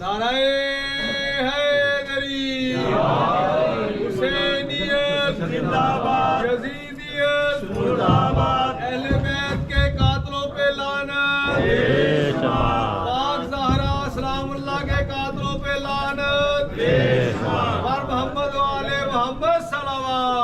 نعرہ حیدری، حسینیت زندہ باد، یزیدیت مردہ آباد، اہل بیت کے قاتلوں پہ لعنت، پاک زہرا سلام اللہ کے قاتلوں پہ لعنت، پر محمد و آل محمد صلوات۔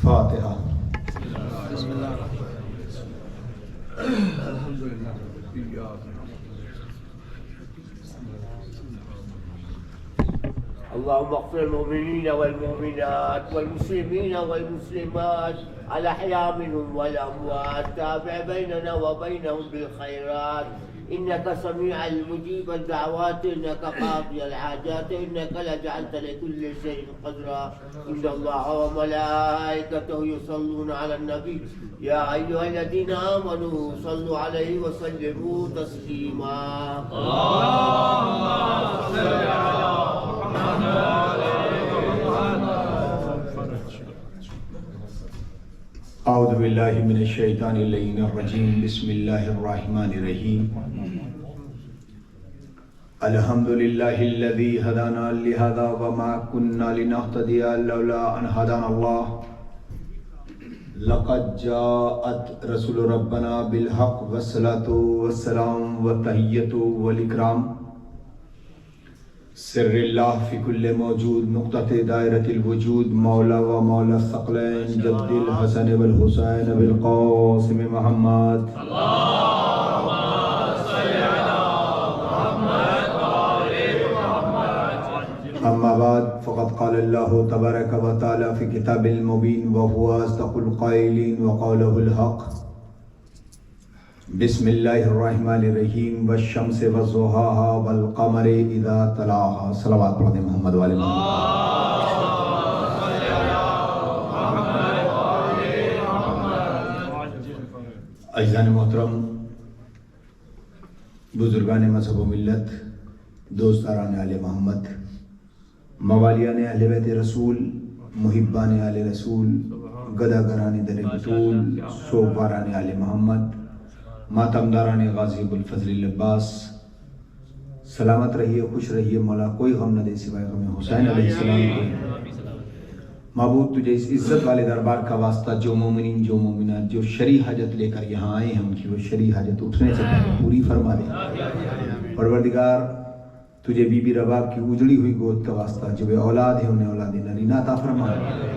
فاتحہ۔ بسم اللہ الحمدللہ۔ اللهم اغفر المؤمنين والمؤمنات والمسلمين والمسلمات الأحياء منهم والأموات، تابع بيننا وبينهم بالخيرات، إنك سميع المجيب الدعوات، إنك قاضي الحاجات، إنك لجعلت لكل شيء قدرا. إن الله وملائكته يصلون على النبي يا أيها الذين آمنوا صلوا عليه وسلموا تسليما. اللهم صل على اعوذ باللہ من الشیطان اللعین الرجیم، بسم اللہ الرحمن الرحیم۔ الحمدللہ الذی ہدانا لہذا وما كنا لنہتدی لولا ان ہدانا اللہ، لقد جاءت رسول ربنا بالحق والصلاة والسلام والتحیۃ والاکرام، سر اللہ فی کل موجود، نقطۃ دائرۃ الوجود، مولا و مولا الثقلین، جد الحسن والحسین بالقاسم محمد، اللہم صل علی محمد وآل محمد۔ اما بعد فقد قال اللہ تبارک و تعالی فی کتاب المبین وهو اصدق القائلین وقوله الحق۔ بسم اللہ الرحمن الرحیم، والشمس وضحاها والقمر اذا تلاها۔ صلوات پڑھ دیں محمد والے محمد۔ عزیزان محترم، بزرگان مذہب و ملت، دوستداران آل محمد، موالیان اہل بیت رسول، محبان آل رسول، گداگران در بطول، سوگواران آل محمد، ماتمداران غازی ابوالفضل العباس، سلامت رہیے، خوش رہیے، مولا کوئی غم نہ دے سوائے غم حسین علیہ السلام کو۔ معبود تجھے اس عزت والے دربار کا واسطہ، جو مومنین جو مومنات جو شرعی حاجت لے کر یہاں آئے ہیں، ان کی وہ شرعی حاجت اٹھنے سے پہلے پوری فرما دے۔ پروردگار تجھے بی بی رباب کی اجڑی ہوئی گود کا واسطہ، جو بے اولاد ہیں انہیں اولاد نرینہ عطا فرما دے۔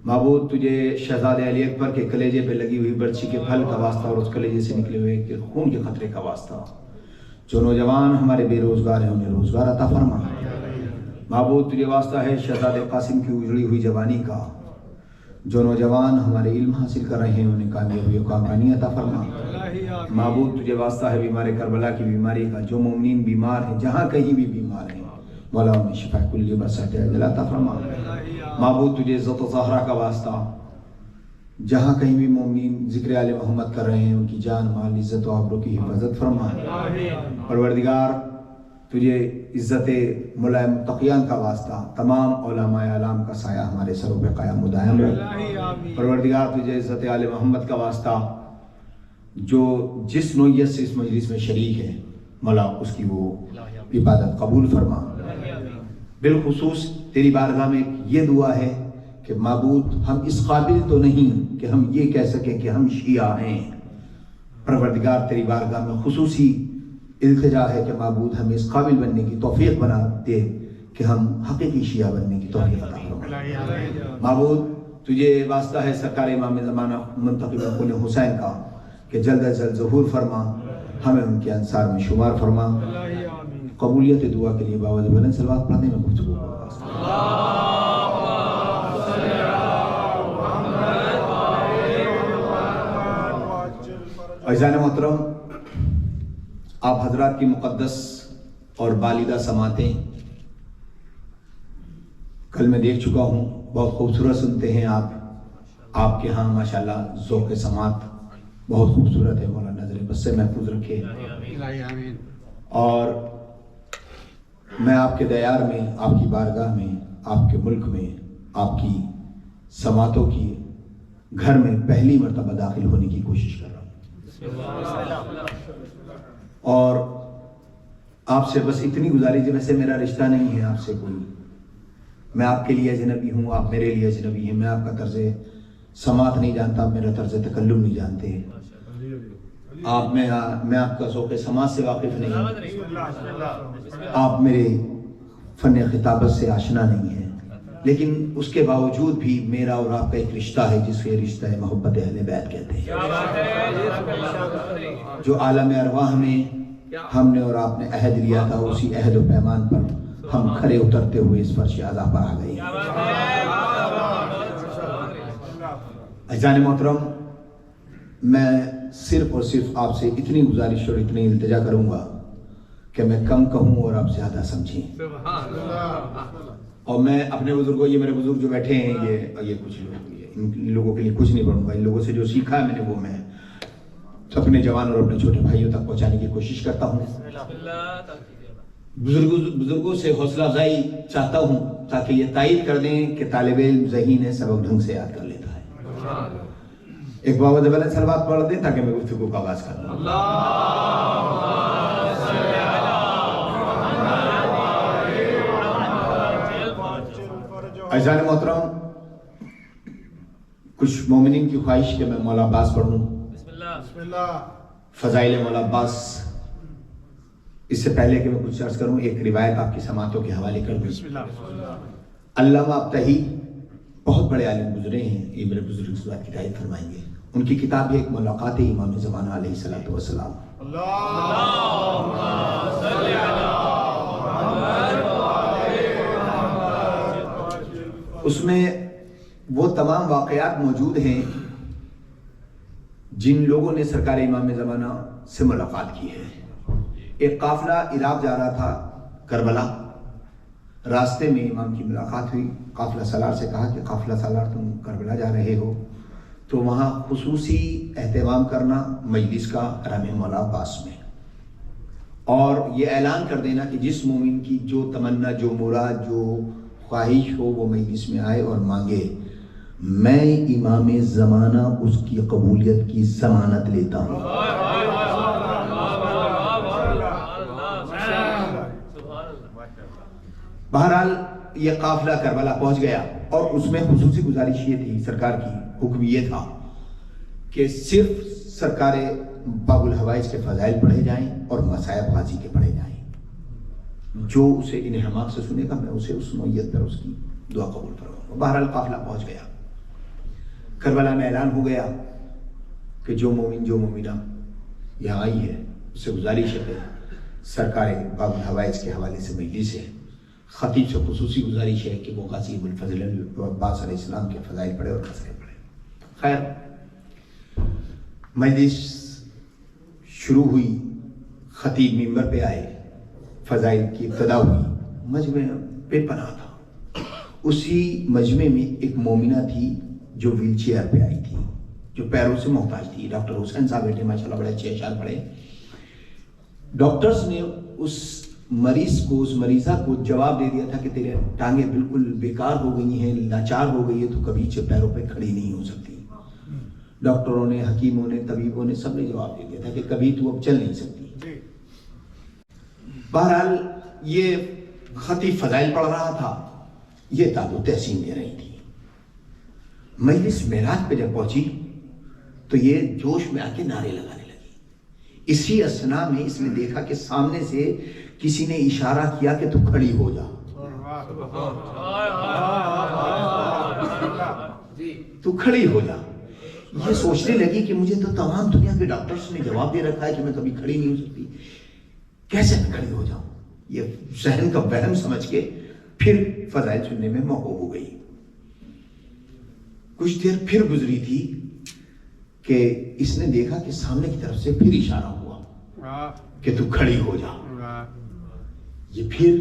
معبود تجھے شہزادے علی اکبر کے کلیجے پہ لگی ہوئی برچی کے پھل کا واسطہ، اور اس کلیجے سے نکلے ہوئے کہ خون کے قطرے کا واسطہ، جو نوجوان ہمارے بے روزگار ہیں انہیں روزگار عطا فرما۔ معبود تجھے واسطہ ہے شہزادے قاسم کی اجڑی ہوئی جوانی کا، جو نوجوان ہمارے علم حاصل کر رہے ہیں انہیں کامیابی و کامرانی عطا فرما۔ معبود تجھے واسطہ ہے بیمار کربلا کی بیماری کا، جو مومنین بیمار ہیں جہاں کہیں بھی بیمار ہیں، مولا انہیں شفا کلی برسات عجل عطا فرما۔ معبود تجھے عزت و زہرا کا واسطہ، جہاں کہیں بھی مومنین ذکر آل محمد کر رہے ہیں ان کی جان مال عزت و آبرو کی حفاظت فرما۔ پروردگار تجھے عزت ملائے متقیان کا واسطہ، تمام علماء اعلام کا سایہ ہمارے سروں پہ قائم و دائم رہے۔ پروردگار تجھے عزت آل محمد کا واسطہ، جو جس نوعیت سے اس مجلس میں شریک ہے، مولا اس کی وہ عبادت قبول فرما۔ بالخصوص تیری بارگاہ میں یہ دعا ہے کہ معبود ہم اس قابل تو نہیں کہ ہم یہ کہہ سکیں کہ ہم شیعہ ہیں۔ پروردگار تیری بارگاہ میں خصوصی التجا ہے کہ معبود ہمیں اس قابل بننے کی توفیق بنا دے کہ ہم حقیقی شیعہ بننے کی توفیق عطا فرما۔ معبود تجھے واسطہ ہے سرکار امام زمانہ منتخب خون حسین کا کہ جلد از جلد ظہور فرما، ہمیں ان کے انصار میں شمار فرما۔ قبولیت دعا کے لیے باوجہ بلند صلوات پڑھنے میں گفتگو ہوگا۔ عزیزان محترم، آپ حضرات کی مقدس اور بالدہ سماعتیں کل میں دیکھ چکا ہوں، بہت خوبصورت سنتے ہیں آپ کے ہاں ماشاءاللہ ذوق سماعت بہت خوبصورت ہے، مولا نظر بس سے محفوظ رکھے۔ اور میں آپ کے دیار میں، آپ کی بارگاہ میں، آپ کے ملک میں آپ کی سماعتوں کی گھر میں پہلی مرتبہ داخل ہونے کی کوشش کر رہا ہوں، اور آپ سے بس اتنی گزارش ہے، ویسے میرا رشتہ نہیں ہے آپ سے کوئی، میں آپ کے لیے اجنبی ہوں، آپ میرے لیے اجنبی ہیں، میں آپ کا طرز سماعت نہیں جانتا، آپ میرا طرز تکلم نہیں جانتے، میں آپ کا ذوق سماعت سے واقف نہیں، آپ میرے فن خطابت سے آشنا نہیں ہیں، لیکن اس کے باوجود بھی میرا اور آپ کا ایک رشتہ ہے جس کو رشتہ محبت اہل بیت کہتے ہیں، جو عالم ارواح میں ہم نے اور آپ نے عہد لیا تھا، اسی عہد و پیمان پر ہم کھڑے اترتے ہوئے اس فرش اعلیٰ پر آ گئے۔ عزیزان محترم، میں صرف اور صرف آپ سے اتنی گزارش اور اتنی التجا کروں گا کہ میں کم کہوں اور آپ زیادہ سمجھیں، اور میں اپنے بزرگوں، یہ میرے بزرگ جو بیٹھے ہیں، یہ کچھ لوگ، ان لوگوں کے لیے کچھ نہیں پڑھوں گا، ان لوگوں سے جو سیکھا ہے میں نے وہ میں اپنے جوان اور اپنے چھوٹے بھائیوں تک پہنچانے کی کوشش کرتا ہوں۔ بزرگوں سے حوصلہ افزائی چاہتا ہوں تاکہ یہ تائید کر دیں کہ طالب علم ذہین ہے، سبق ڈھنگ سے یاد کر لیتا ہے۔ ایک بابا زبان سلوات پڑھ دیں تاکہ میں گفتگو کا آغاز کروں۔ عزیزان محترم، کچھ مومنین کی خواہش کہ میں مولا عباس پڑھوں، فضائل مولا عباس۔ اس سے پہلے کہ میں کچھ عرض کروں، ایک روایت آپ کی سماعتوں کے حوالے کر دوں۔ علامہ ابتہی بہت بڑے عالم گزرے ہیں، یہ میرے بزرگ اس بات کی تائید فرمائیں گے۔ ان کی کتاب ہے ایک ملاقات امام زمانہ علیہ الصلوۃ والسلام۔ اس میں وہ تمام واقعات موجود ہیں جن لوگوں نے سرکار امام زمانہ سے ملاقات کی ہے۔ ایک قافلہ عراق جا رہا تھا، کربلا، راستے میں امام کی ملاقات ہوئی۔ قافلہ سالار سے کہا کہ قافلہ سالار تم کربلا جا رہے ہو تو وہاں خصوصی اہتمام کرنا مجلس کا حرم مولا عباس میں، اور یہ اعلان کر دینا کہ جس مومن کی جو تمنا، جو مراد، جو خواہش ہو وہ مجلس میں آئے اور مانگے، میں امام زمانہ اس کی قبولیت کی ضمانت لیتا ہوں۔ بہرحال یہ قافلہ کربلا پہنچ گیا، اور اس میں خصوصی گزارش یہ تھی، سرکار کی حکم یہ تھا کہ صرف سرکار باب الحوائج کے فضائل پڑھے جائیں اور مصائب غازی کے پڑھے جائیں۔ جو اسے انہماک سے سنے گا میں اسے اس نوعیت پر اس کی دعا قبول کروں گا۔ بہرحال قافلہ پہنچ گیا، کربلا میں اعلان ہو گیا کہ جو مومن جو مومنہ یہاں آئی ہے اس سے گزارش ہے کہ سرکار باب الحوائج کے حوالے سے مجلس ہے، خطیب سے خصوصی گزارش ہے کہ وہ غازی ابوالفضل عباس علیہ السلام کے فضائل پڑھے اور مسئلے پڑھے۔ خیر، مجلس شروع ہوئی، خطیب منبر پہ آئے، فضائل کی ابتدا ہوئی، مجمع بے پناہ تھا۔ اسی مجمع میں ایک مومنہ تھی جو ویل چیئر پہ آئی تھی، جو پیروں سے محتاج تھی۔ ڈاکٹر حسین صاحب بیٹھے، ماشاءاللہ بڑے اچھے اشعار پڑھے۔ ڈاکٹرز نے اس مریض کو، اس مریضہ کو جواب دے دیا تھا کہ تیرے ٹانگیں بالکل بیکار ہو گئی ہیں، لاچار ہو گئی ہے، تو کبھی پیروں پہ کھڑی نہیں ہو سکتی۔ ڈاکٹروں نے، حکیموں نے، طبیبوں نے، سب نے جواب دے دیا تھا کہ کبھی تو اب چل نہیں سکتی۔ بہرحال یہ خطیب فضائل پڑھ رہا تھا، یہ داد و تحسین دے رہی تھی۔ مجلس معراج پہ جب پہنچی تو یہ جوش میں آ کے نعرے لگانے لگی۔ اسی اثنا میں اس نے دیکھا کہ سامنے سے کسی نے اشارہ کیا کہ تو کھڑی ہو جا، تو کھڑی ہو جا۔ یہ سوچنے لگی کہ مجھے تو تمام دنیا کے ڈاکٹرز نے جواب دے رکھا ہے کہ میں کبھی کھڑی نہیں ہو سکتی، کیسے میں کھڑی ہو جاؤں؟ یہ ذہن کا وہم سمجھ کے پھر فضائل سننے میں موقع ہو گئی۔ کچھ دیر پھر گزری تھی کہ اس نے دیکھا کہ سامنے کی طرف سے پھر اشارہ ہوا کہ تو کھڑی ہو جا۔ یہ پھر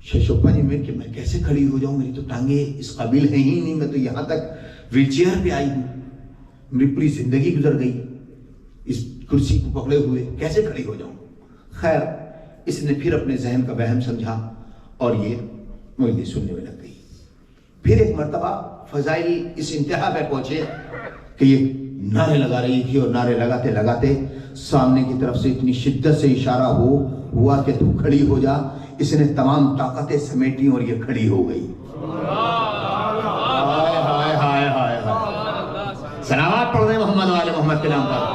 ششوپانی میں کہ میں کیسے کھڑی ہو جاؤں، میری تو ٹانگیں اس قابل ہیں ہی نہیں، میں تو یہاں تک ویل چیئر پہ آئی ہوں، میری پوری زندگی گزر گئی اس کرسی کو پکڑے ہوئے، کیسے کھڑی ہو جاؤں؟ خیر، اس نے پھر اپنے ذہن کا وہم سمجھا اور یہ مجلس سننے میں لگ گئی. پھر ایک مرتبہ فضائل اس انتہا پہ پہنچے کہ یہ نعرے لگا رہی تھی اور نعرے لگاتے لگاتے سامنے کی طرف سے اتنی شدت سے اشارہ ہوا کہ تو کھڑی ہو جا. اس نے تمام طاقتیں سمیٹی اور یہ کھڑی ہو گئی. ہائے ہائے ہائے ہائے ہائے. صلوات پڑھ دیں محمد والے محمد کے نام پر.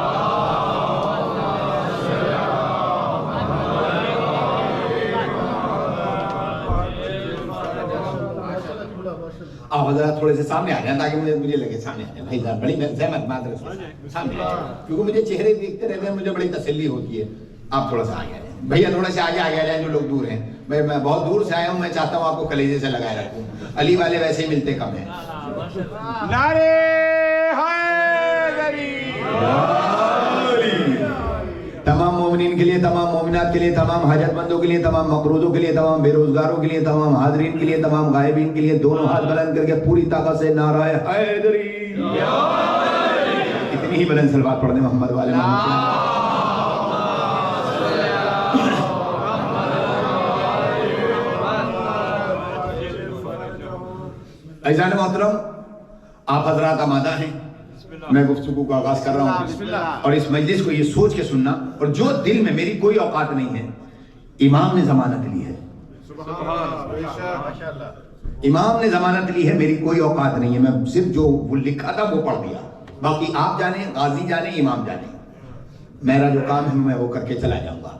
آپ حضرات تھوڑے سے سامنے آ جائیں تاکہ مجھے لگے سامنے آ جائیں. بھائی صاحب بڑی زحمت معذرت سامنے آ جائیں کیونکہ مجھے چہرے دیکھتے رہتے ہیں, مجھے بڑی تسلی ہوتی ہے. آپ تھوڑا سا آگے آ جائیں بھیا, تھوڑا سا آگے آ جائیں جو لوگ دور ہیں. میں بہت دور سے آیا ہوں, میں چاہتا ہوں آپ کو کلیجے سے لگائے رکھوں. علی والے ویسے ہی ملتے کم ہیں. نعرے حیدری. تمام مومنین کے لیے, تمام مومنات کے لیے, تمام حاجت مندوں کے لیے, تمام مقروضوں کے لیے, تمام بے روزگاروں کے لیے, تمام حاضرین کے لیے, تمام غائبین کے لیے دونوں ہاتھ بلند کر کے پوری طاقت سے نعرہ حیدری. اتنی ہی بلند صلوات پڑھ دیں محمد والے محمد. عزیزان محترم, آپ حضرات آمادہ ہیں. میں گفتگو کا آغاز کر رہا ہوں اور اس مجلس کو یہ سوچ کے سننا, اور جو دل میں میری کوئی اوقات نہیں ہے, امام نے ضمانت لی ہے. امام نے ضمانت لی ہے, میری کوئی اوقات نہیں ہے. میں صرف جو وہ لکھا تھا وہ پڑھ دیا, باقی آپ جانے, غازی جانے, امام جانے. میرا جو کام ہے میں وہ کر کے چلا جاؤں گا.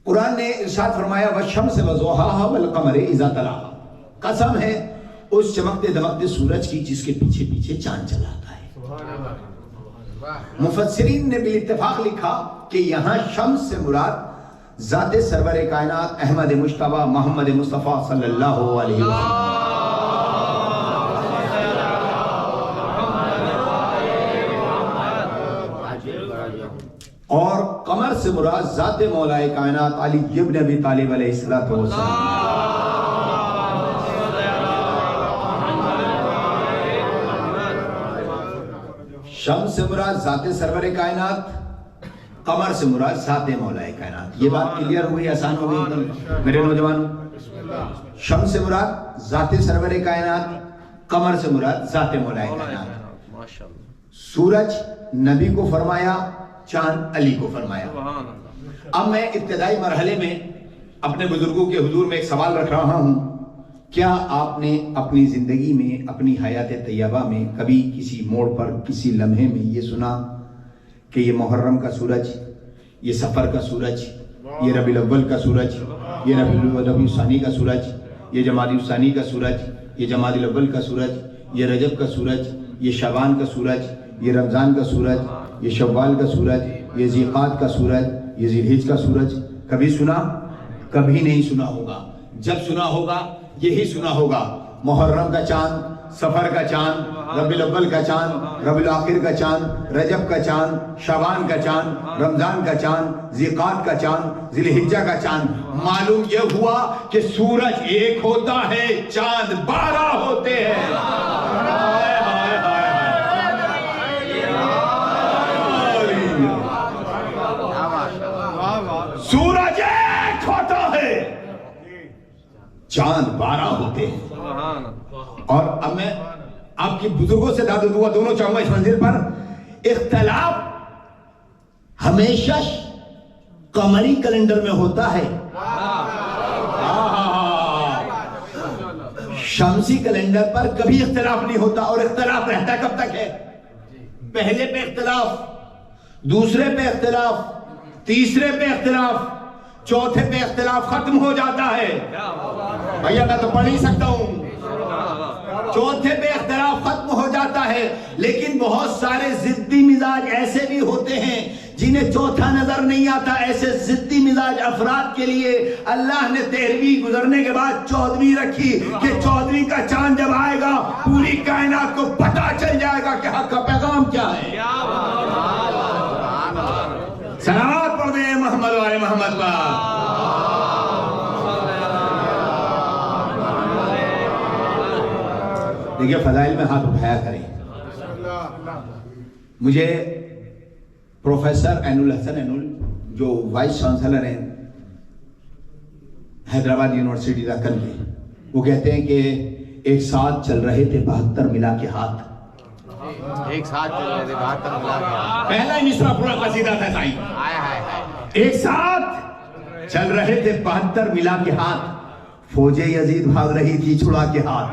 قرآن نے ارشاد فرمایا والشمس وضحاها والقمر اذا تلاها. قسم ہے اس چمکتے دمکتے سورج کی جس کے پیچھے پیچھے چاند چلا آتا ہے. مفسرین نے بالاتفاق لکھا کہ یہاں شمس سے مراد ذات سرور کائنات احمد مجتبی محمد مصطفیٰ صلی اللہ علیہ وسلم. اور قمر سے مراد ذات مولا کائنات علی ابن ابی طالب علیہ السلام. شمس سے مراد ذات سرور کائنات, قمر سے مراد ذات مولا کائنات. یہ بات کلیئر ہوئی, آسان ہو گئی میرے نوجوانوں. شمس سے مراد ذات سرور کائنات, قمر سے مراد ذات مولا کائنات. سورج نبی کو فرمایا, چاند علی کو فرمایا. اب میں ابتدائی مرحلے میں اپنے بزرگوں کے حضور میں ایک سوال رکھ رہا ہوں. کیا آپ نے اپنی زندگی میں, اپنی حیات طیبہ میں کبھی کسی موڑ پر, کسی لمحے میں یہ سنا کہ یہ محرم کا سورج, یہ سفر کا سورج, یہ ربیع الاول کا سورج, یہ ربیع الثانی کا سورج, یہ جمادی الثانی کا سورج, یہ جمادی الاول کا سورج, یہ رجب کا سورج, یہ شعبان کا سورج, یہ رمضان کا سورج, یہ شوال کا سورج, یہ ذیقعد کا سورج, یہ ذی الحجہ کا سورج کبھی سنا؟ کبھی نہیں سنا ہوگا. جب سنا ہوگا یہی سنا ہوگا, محرم کا چاند, سفر کا چاند, ربیع الاول کا چاند, ربیع الاخر کا چاند, رجب کا چاند, شعبان کا چاند, رمضان کا چاند, ذیقعد کا چاند, ذی الحجہ کا چاند. معلوم یہ ہوا کہ سورج ایک ہوتا ہے, چاند 12 ہوتے ہیں. سورج ایک ہوتا ہے, چاند 12 ہوتے ہیں. اور اب میں آپ کی بزرگوں سے داد و دعا دونوں چاہوں گا اس منزل پر. اختلاف ہمیشہ قمری کیلنڈر میں ہوتا ہے, شمسی کیلنڈر پر کبھی اختلاف نہیں ہوتا. اور اختلاف رہتا کب تک ہے؟ پہلے پہ اختلاف, دوسرے پہ اختلاف, تیسرے پہ اختلاف, چوتھے پہ اختلاف ختم ہو جاتا ہے. بھیا میں تو پڑھ نہیں سکتا ہوں. چوتھے پہ اختلاف ختم ہو جاتا ہے. لیکن بہت سارے ضدی مزاج ایسے بھی ہوتے ہیں جنہیں چوتھا نظر نہیں آتا. ایسے ضدی مزاج افراد کے لیے اللہ نے 13ویں گزرنے کے بعد 14ویں رکھی کہ 14ویں کا چاند جب آئے گا پوری کائنات کو پتہ چل جائے گا کہ حق کا پیغام کیا ہے. صلوات پڑھ دیں محمد والے محمد پر. دیکھیے فضائل میں ہاتھ اٹھایا کریں. مجھے پروفیسر عین الحسن عین جو وائس چانسلر ہیں حیدرآباد یونیورسٹی کا کل کے وہ کہتے ہیں کہ ایک ساتھ چل رہے تھے 72 ملا کے ہاتھ. ایک ساتھ چل رہے تھے 72 ملا کے ہاتھ. پہلا ہی مصرع پورا قصیدہ تھا سائیں. ایک ساتھ چل رہے تھے 72 ملا کے ہاتھ, فوج یزید بھاگ رہی تھی چھڑا کے ہاتھ.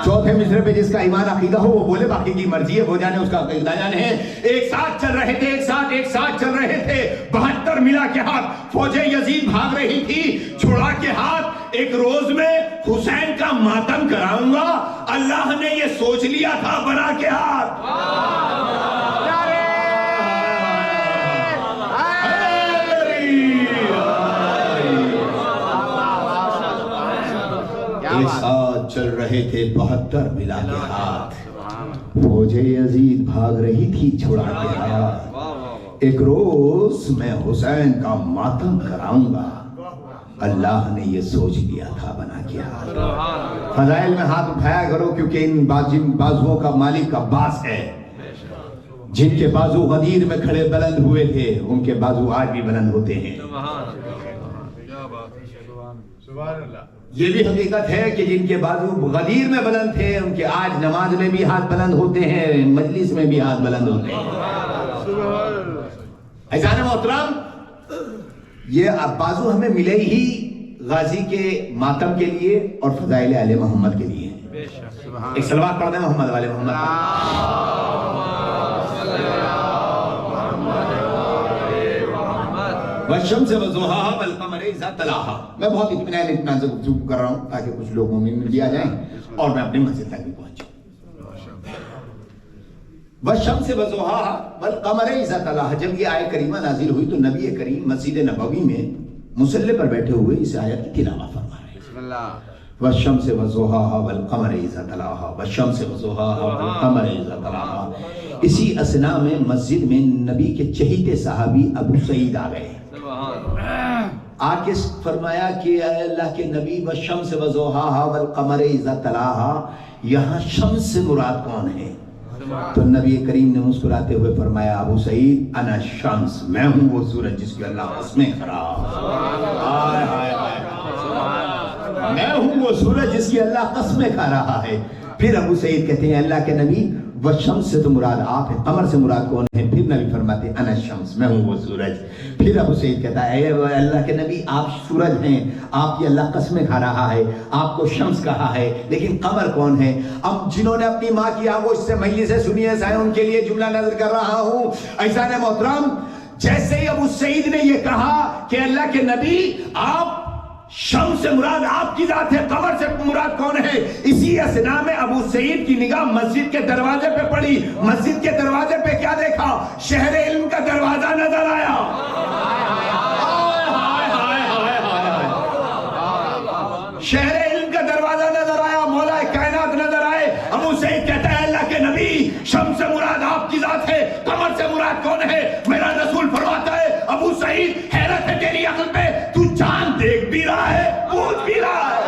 چوتھے مصرے پہ جس کا ایمان عقیدہ ہو وہ بولے, باقی کی مرضی ہے, وہ جانے اس کا عقیدہ جانے ہے. ایک ساتھ چل رہے تھے, ایک ساتھ چل رہے تھے 72 ملا کے ہاتھ, فوج یزید بھاگ رہی تھی چھڑا کے ہاتھ. ایک روز میں حسین کا ماتم کراؤں گا, اللہ نے یہ سوچ لیا تھا بنا کے ہاتھ. ایک ساتھ چل رہے تھے 72 ملا کے ہاتھ, فوج یزید بھاگ رہی تھی چھڑا کے ہاتھ. ایک روز میں حسین کا ماتم کراؤں گا, اللہ نے یہ سوچ لیا تھا بنا کے ہاتھ. فضائل میں ہاتھ اٹھایا کرو, کیونکہ ان بازوؤں کا مالک عباس ہے. جن کے بازو غدیر میں کھڑے بلند ہوئے تھے, ان کے بازو آج بھی بلند ہوتے ہیں. یہ بھی حقیقت ہے کہ جن کے بازو غدیر میں بلند تھے, ان کے آج نماز میں بھی ہاتھ بلند ہوتے ہیں, مجلس میں بھی ہاتھ بلند ہوتے ہیں. عزیزان محترم, یہ بازو ہمیں ملے ہی غازی کے ماتم کے لیے اور فضائل آل محمد کے لیے. ایک صلوات پڑھ دیں محمد والے محمد. والشمس وضحاها والقمر اذا تلاها. میں بہت اطمینان سے گفتگو کر رہا ہوں تاکہ کچھ لوگ مومن بھی آ جائیں اور میں اپنی مسجد تک بھی پہنچوں. والشمس وضحاها والقمر اذا تلاها. جب یہ آیت کریمہ نازل ہوئی تو نبی کریم مسجد نبوی میں مصلی پر بیٹھے ہوئے اس آیت کی تلاوت فرما رہے ہیں. بسم اللہ. والشمس وضحاها والقمر اذا تلاها والشمس وضحاها والقمر اذا تلاها. اسی اثنا میں مسجد میں نبی کے چہیتے صحابی ابو سعید آ گئے. آکے فرمایا کہ اے اللہ کے نبی والشمس وضحاها والقمر اذا تلاها, یہاں شمس سے مراد کون ہے؟ تو نبی کریم نے مسکراتے ہوئے فرمایا ابو سعید انا شمس, میں ہوں وہ سورج جس کی اللہ قسمیں کھا. میں ہوں وہ سورج جس کی اللہ قسمیں کھا رہا ہے. پھر ابو سعید کہتے ہیں اللہ کے نبی والشمس سے تو مراد آپ ہے, قمر سے مراد کون ہے؟ پھر نبی فرماتے ہیں انا شمس, میں ہوں وہ سورج. پھر ابو سعید کہتا ہے اے اللہ کے نبی آپ سورج ہیں, آپ کی اللہ قسمیں کھا رہا ہے, آپ کو شمس کہا ہے, لیکن قمر کون ہے؟ اب جنہوں نے اپنی ماں کی آغوش سے مجلس سے سنی ہے سائیں, ان کے لیے جملہ نظر کر رہا ہوں. عزیزان محترم, جیسے ہی ابو سعید نے یہ کہا کہ اللہ کے نبی آپ شمس سے مراد آپ کی ذات ہے, قمر سے مراد کون ہے, اسی اثنا میں ابو سعید کی نگاہ مسجد کے دروازے پہ پڑی. مسجد کے دروازے پہ کیا دیکھا؟ شہر علم کا دروازہ نظر آیا. شہر علم کا دروازہ نظر آیا, مولا کائنات نظر آئے. ابو سعید کہتا ہے اللہ کے نبی شمس سے مراد آپ کی ذات ہے, قمر سے مراد کون ہے؟ میرا رسول فرماتا ہے ابو سعید حیرت ہے تیری عقل پہ, تو چاند دیکھ بھی رہا ہے, پوچھ بھی رہا ہے.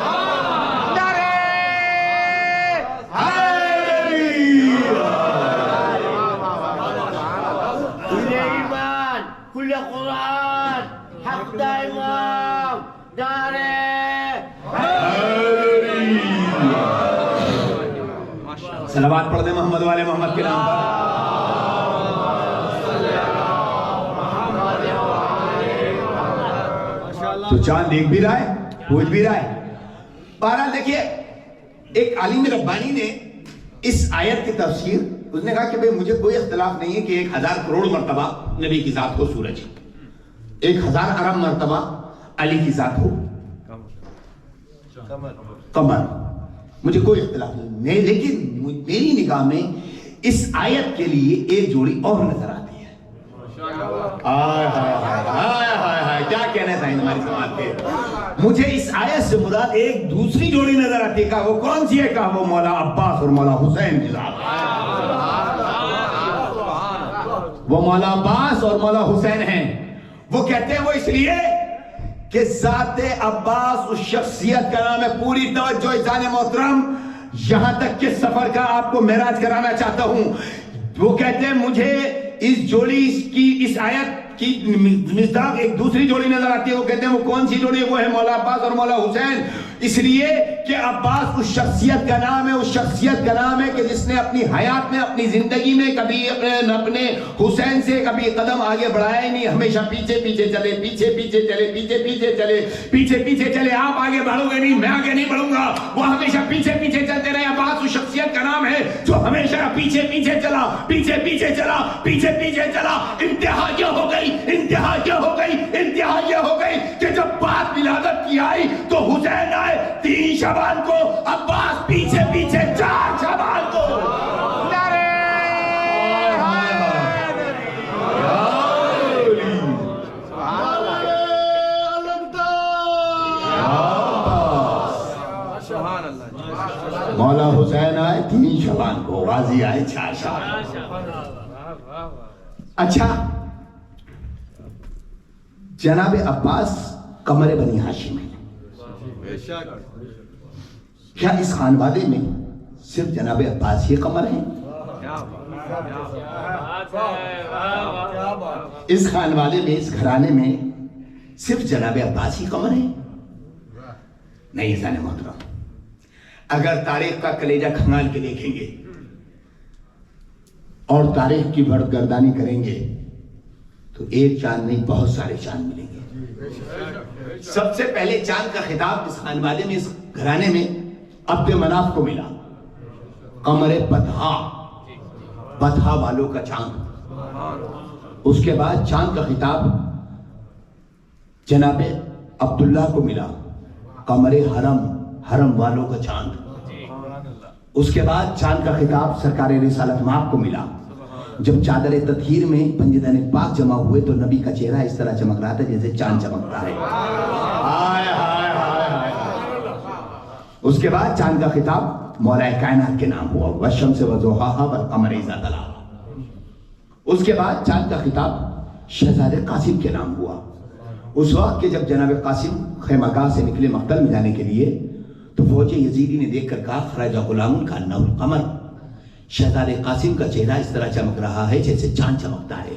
کل ایمان, کل قرآن, حق دا امام, نعرے صلوات پڑھ دیں محمد والے محمد کے نام پر. تو چاند دیکھ بھی رہا ہے, پوچھ بھی رہا ہے. بہرحال دیکھیے, ایک عالم ربانی نے اس آیت کی تفسیر, اس نے کہا کہ بھئی مجھے کوئی اختلاف نہیں ہے کہ 1000 کروڑ مرتبہ نبی کی ذات ہو سورج, 1000 ارب مرتبہ علی کی ذات ہو قمر, مجھے کوئی اختلاف نہیں, لیکن میری نگاہ میں اس آیت کے لیے ایک جوڑی اور نظر آتی ہے. کیا کہنا ہے سائن ہماری سماعت کے, مجھے اس آیت سے مراد ایک دوسری جوڑی نظر آتی ہے. کہا وہ کون سی ہے؟ کہا وہ مولا عباس اور مولا حسین کی ذات. وہ مولا عباس اور مولا حسین ہیں. وہ کہتے ہیں وہ اس لیے کہ ذات عباس اس شخصیت کا نام ہے. پوری توجہ عزیزان محترم, یہاں تک کہ سفر کا آپ کو معراج کرانا چاہتا ہوں. وہ کہتے ہیں مجھے اس جوڑی کی اس آیت کی مصداق ایک دوسری جوڑی نظر آتی ہے. وہ کہتے ہیں وہ کون سی جوڑی ہے؟ وہ ہے مولا عباس اور مولا حسین. اس لیے کہ عباس اس شخصیت کا نام ہے، اس شخصیت کا نام ہے کہ جس نے اپنی حیات میں، اپنی زندگی میں کبھی اپنے حسین سے کبھی قدم آگے بڑھایا ہی نہیں. ہمیشہ پیچھے پیچھے چلے، پیچھے پیچھے چلے، پیچھے پیچھے چلے، پیچھے پیچھے چلے. آپ آگے بڑھو گے نہیں، میں آگے نہیں بڑھوں گا. وہ ہمیشہ پیچھے پیچھے چلتے رہے. عباس اس شخصیت کا نام ہے جو ہمیشہ پیچھے پیچھے چلا، پیچھے پیچھے چلا، پیچھے پیچھے چلا. انتہا یہ ہو گئی، انتہا یہ ہو گئی، انتہا یہ ہو گئی کہ جب بات ولادت کی آئی تو حسین آئے 3 شعبان کو، عباس پیچھے پیچھے 4 شعبان کو. مولا حسین آئے 3 شعبان کو، غازی آئے 4 شعبان. اچھا، جناب عباس قمر بنی ہاشم ہے. کیا اس خانوادے میں صرف جناب عباس ہی قمر ہیں؟ اس خانوادے میں، اس گھرانے میں صرف جناب عباس ہی قمر ہیں؟ نہیں عزیزان محترم، اگر تاریخ کا کلیجہ کھنگال کے دیکھیں گے اور تاریخ کی بڑھ گردانی کریں گے تو ایک چاند نہیں، بہت سارے چاند ملیں گے. سب سے پہلے چاند کا خطاب اس خانوادے میں، اس گھرانے میں عبد مناف کو ملا. قمر بطحا، بطحا والوں کا چاند. اس کے بعد چاند کا خطاب جناب عبداللہ کو ملا. قمر حرم، حرم والوں کا چاند. اس کے بعد چاند کا خطاب سرکار رسالت مآب کو ملا. جب چادر تطہیر میں پنجدان پاک جمع ہوئے تو نبی کا چہرہ اس طرح چمک رہا تھا جیسے چاند چمکتا ہے. اس کے بعد چاند کا خطاب مولا کائنات کے نام ہوا، والشمس وضحاها والقمر اذا تلاها. اس کے بعد چاند کا خطاب شہزادے قاسم کے نام ہوا. اس وقت کہ جب جناب قاسم خیمہ گاہ سے نکلے مقتل میں جانے کے لیے تو فوج یزیدی نے دیکھ کر کہا خرج غلام کانہ القمر. شہزادے قاسم کا چہرہ اس طرح چمک رہا ہے جیسے چاند چمکتا ہے.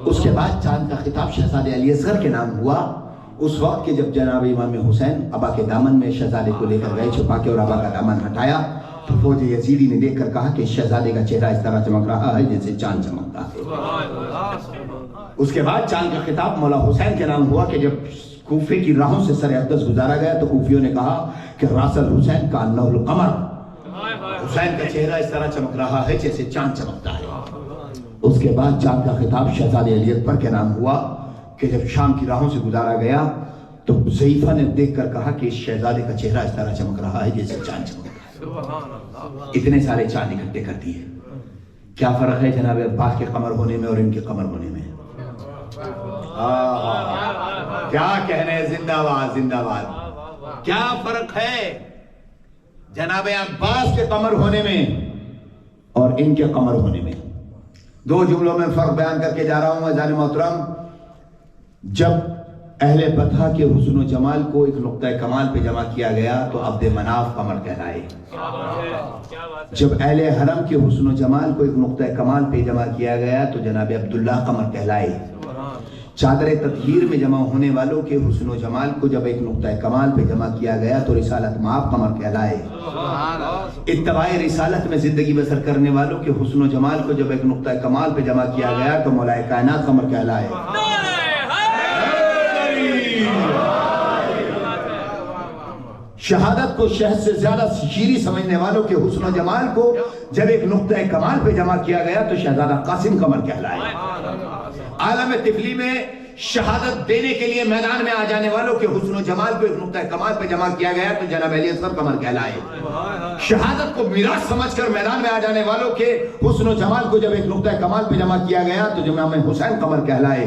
اس کے بعد چاند کا خطاب شہزادے علی اصغر کے نام ہوا. اس وقت کہ جب جناب امام حسین ابا کے دامن میں شہزادے کو لے کر گئے چھپا کے اور ابا کا دامن ہٹایا تو فوج یزیدی نے دیکھ کر کہا کہ شہزادے کا چہرہ اس طرح چمک رہا ہے جیسے چاند چمکتا ہے. اس کے بعد چاند کا خطاب مولا حسین کے نام ہوا کہ جب کوفے کی راہوں سے سر اقدس گزارا گیا تو کوفیوں نے کہا کہ راسل حسین کا انہ القمر، حسین کا چہرہ اس طرح چمک رہا ہے جیسے چاند چمکتا ہے. اس کے بعد چاند کا خطاب شہزادے علی اکبر کے نام ہوا کہ جب شام کی راہوں سے گزارا گیا تو ضعیفہ نے دیکھ کر کہا کہ اس شہزادے کا چہرہ اس طرح چمک رہا ہے جیسے چاند چمکتا ہے. اتنے سارے چاند اکٹھے کر دیے. کیا فرق ہے جناب عباس کے قمر ہونے میں اور ان کے قمر ہونے میں؟ کیا کہنے، زندہ باد زندہ باد. کیا فرق ہے جناب عباس کے قمر ہونے میں اور ان کے قمر ہونے میں؟ 2 جملوں میں فرق بیان کر کے جا رہا ہوں عزیزان محترم. جب اہل بطحا کے حسن و جمال کو ایک نقطہ کمال پہ جمع کیا گیا تو عبد مناف قمر کہلائے. جب اہل حرم کے حسن و جمال کو ایک نقطہ کمال پہ جمع کیا گیا تو جناب عبداللہ قمر کہلائے. چادر تطہیر میں جمع ہونے والوں کے حسن و جمال کو جب ایک نقطہ کمال پہ جمع کیا گیا تو رسالت مآب قمر کہلائے. اتباع رسالت میں زندگی بسر کرنے والوں کے حسن و جمال کو جب ایک نقطہ کمال پہ جمع کیا گیا تو مولا کائنات قمر کہلائے. شہادت کو شہد سے زیادہ شیریں سمجھنے والوں کے حسن و جمال کو جب ایک نقطہ کمال پہ جمع کیا گیا تو شہزادہ قاسم قمر کہلائے. عالم طفلی میں شہادت دینے کے لیے میدان میں آ جانے والوں کے حسن و جمال کو ایک نقطہ کمال پہ جمع کیا گیا تو جناب علی اصغر قمر کہلائے. شہادت کو میراث سمجھ کر میدان میں آ جانے والوں کے حسن و جمال کو جب ایک نقطہ کمال پہ جمع کیا گیا تو جناب حسین قمر کہلائے.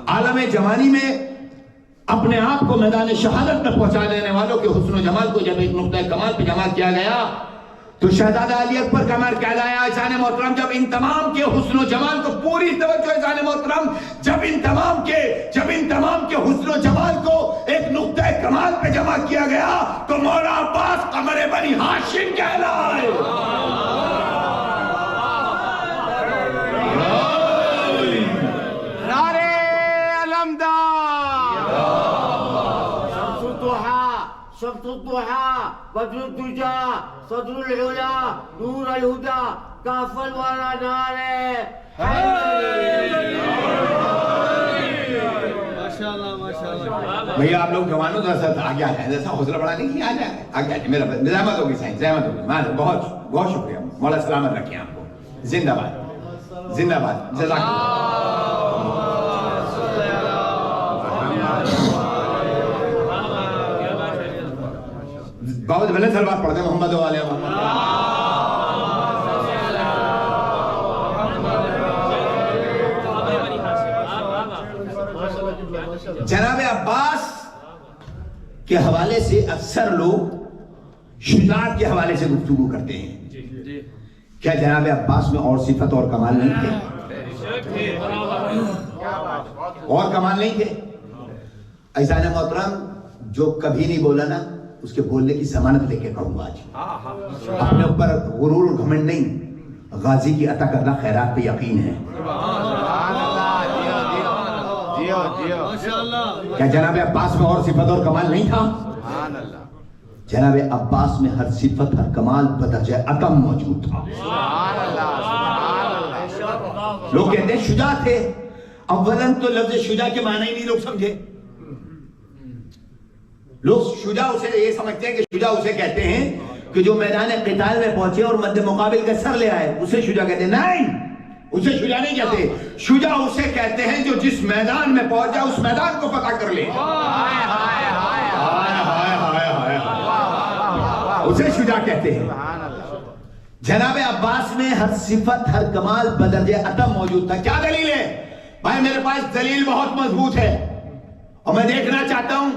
عالم جوانی میں اپنے آپ کو میدان شہادت میں پہنچا دینے والوں کے حسن و جمال کو جب ایک نقطہ کمال پہ جمع کیا گیا تو شہزادہ علی اکبر قمر کہلایا. عزیزان محترم، جب ان تمام کے حسن و جمال کو پوری توجہ عزیزان محترم، جب ان تمام کے حسن و جمال کو ایک نقطہ نقطۂ کمال پہ جمع کیا گیا تو مولا عباس قمر بنی ہاشم کہلائے. نعرے علمدار. شمس الضحى شمس الضحى بدر الدجى صدر العلا نور الهدى كاف الورى ناره ماشاءاللہ ماشاءاللہ. بھئی آپ لوگ جوانوں ذرا آگے آ جائیں, ایسا حوصلہ بڑھا نہیں کہ آ جائیں آگے آ جائیں. میرا زحمت ہوگی سائن, زحمت ہوگی. بہت بہت شکریہ, مولا سلامت رکھیں آپ کو. زندہ باد زندہ باد. جزاک اللہ. بہت بھلے سلوات پڑھتے ہیں محمد والے محمد. جناب عباس کے حوالے سے اکثر لوگ شجاعت کے حوالے سے گفتگو کرتے ہیں. کیا جناب عباس میں اور صفت اور کمال نہیں تھے؟ اور کمال نہیں تھے؟ عزیزان محترم, جو کبھی نہیں بولا نا اس کے بولنے کی ضمانت لے کے کہوں گا آج. اپنے اوپر غرور اور گھمنڈ نہیں, غازی کی عطا کردہ خیرات پہ یقین ہے. کیا جناب عباس میں اور صفت اور کمال نہیں تھا؟ جناب عباس میں ہر صفت ہر کمال بدرجہ اتم موجود تھا. لوگ کہتے ہیں شجاع تھے. اولاً تو لفظ شجاع کے معنی ہی نہیں لوگ سمجھے. لوگ شجاع اسے یہ سمجھتے ہیں کہ شجاع اسے کہتے ہیں کہ جو میدان قتال میں پہنچے اور مد مقابل کا سر لے آئے, اسے شجاع کہتے ہیں. نہیں, اسے شجاع نہیں کہتے. شجاع اسے کہتے ہیں جو جس میدان میں پہنچ جائے اس میدان کو فتح کر لے. اسے شجاع کہتے ہیں. جناب عباس میں ہر صفت ہر کمال بدرجہ اتم موجود تھا. کیا دلیل ہے بھائی؟ میرے پاس دلیل بہت مضبوط ہے اور میں دیکھنا چاہتا ہوں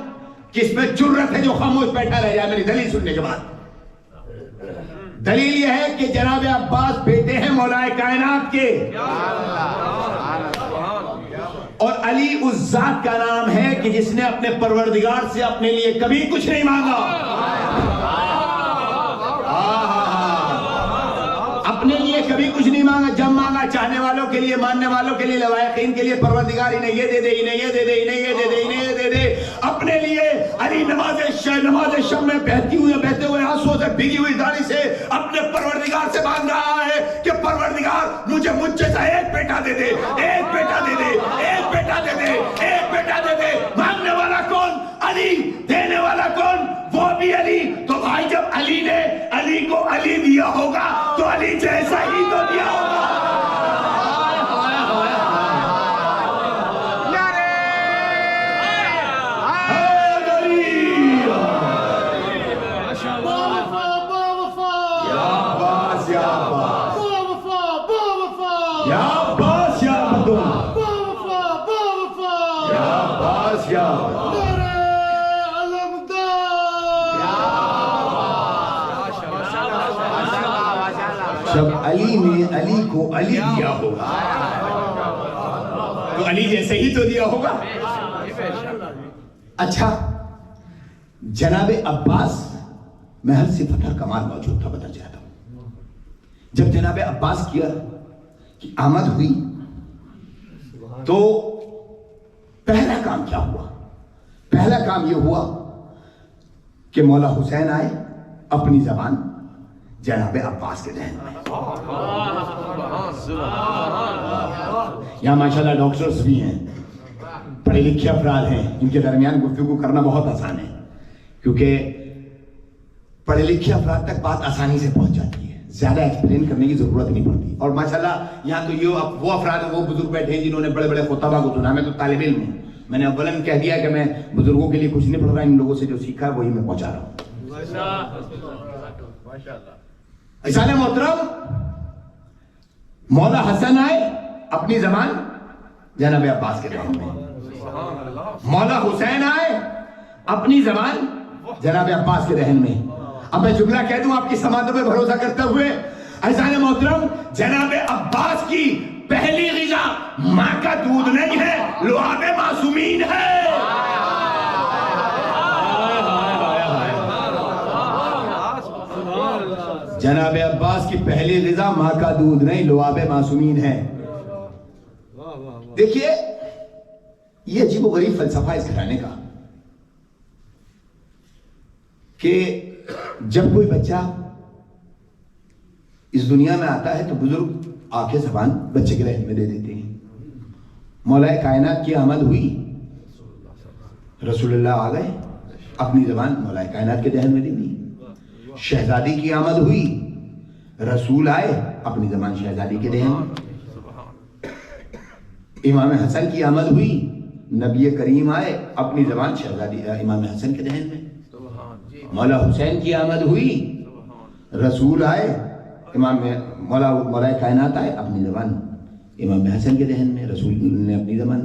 کہ اس میں جرت ہے جو خاموش بیٹھا رہ جائے میری دلیل سننے کے بعد. دلیل یہ ہے کہ جناب عباس بیٹے ہیں مولا کائنات کے, اور علی اس ذات کا نام ہے کہ جس نے اپنے پروردگار سے اپنے لیے کبھی کچھ نہیں مانگا. اپنے لیے کبھی کچھ نہیں مانگا. جب مانگا چاہنے والوں کے لیے, ماننے والوں کے لیے, لوائقین کے لیے, پروردگار انہیں یہ دے دے, انہیں یہ دے دے, انہیں یہ دے دے, انہیں یہ دے دے. اپنے لیے علی نماز شب میں بہتے ہوئے آنسوں سے بھیگی ہوئی داڑھی سے اپنے پروردگار سے مانگ رہا ہے کہ پروردگار مجھے مجھ جیسا ایک بیٹا دے دے, ایک بیٹا دے دے, ایک بیٹا دے دے, ایک بیٹا دے دے. مانگنے والا کون؟ علی. دینے والا کون؟ وہ بھی علی. تو بھائی جب علی نے علی کو علی دیا ہوگا تو علی جیسا ہی تو دیا ہوگا. جب علی نے علی کو علی دیا ہوگا تو علی جیسے ہی تو دیا ہوگا. اچھا, جناب عباس میں ہر صفت ہر کمال موجود تھا. بدل جاتا ہوں. جب جناب عباس کی آمد ہوئی تو پہلا کام کیا ہوا؟ پہلا کام یہ ہوا کہ مولا حسین آئے, اپنی زبان جناب عباس کے ذہن میں. یہاں ماشاءاللہ ڈاکٹرز بھی ہیں, پڑھے لکھے افراد ہیں, ان کے درمیان گفتگو کرنا بہت آسان ہے کیونکہ پڑھے لکھے افراد تک بات آسانی سے پہنچ جاتی ہے, زیادہ ایکسپلین کرنے کی ضرورت نہیں پڑتی. اور ماشاءاللہ یہاں تو یہ وہ افراد ہیں, وہ بزرگ بیٹھے ہیں جنہوں نے بڑے بڑے خطبہ کو سنا. میں تو طالب علم ہوں, میں نے اولاً کہہ دیا کہ میں بزرگوں کے لیے کچھ نہیں پڑھ رہا, ان لوگوں سے جو سیکھا ہے وہی میں پہنچا رہا ہوں. عزیزان محترم, مولا حسن آئے, اپنی زبان جناب عباس کے ذہن میں. مولا حسین آئے, اپنی زبان جناب عباس کے ذہن میں. اب میں جملہ کہہ دوں آپ کی سماعتوں پہ بھروسہ کرتے ہوئے. عزیزان محترم, جناب عباس کی پہلی غذا ماں کا دودھ نہیں ہے, لعاب معصومین ہے. جناب عباس کی پہلی غذا ماں کا دودھ نہیں لعاب معصومین ہے. دیکھیے یہ عجیب و غریب فلسفہ اس گھرانے کا کہ جب کوئی بچہ اس دنیا میں آتا ہے تو بزرگ آ کے زبان بچے کے رحم میں دے دیتے ہیں. مولا کائنات کی آمد ہوئی, رسول اللہ آ گئے, اپنی زبان مولا کائنات کے دہن میں دے دی. شہزادی کی آمد ہوئی, رسول آئے, اپنی زبان شہزادی کے دہن میں. امام حسن کی آمد ہوئی, نبی کریم آئے, اپنی زبان شہزادی امام حسن کے دہن میں. مولا حسین کی آمد ہوئی, رسول آئے, مولا کائنات آئے, اپنی زبان امام حسن کے دہن میں, رسول نے اپنی زبان.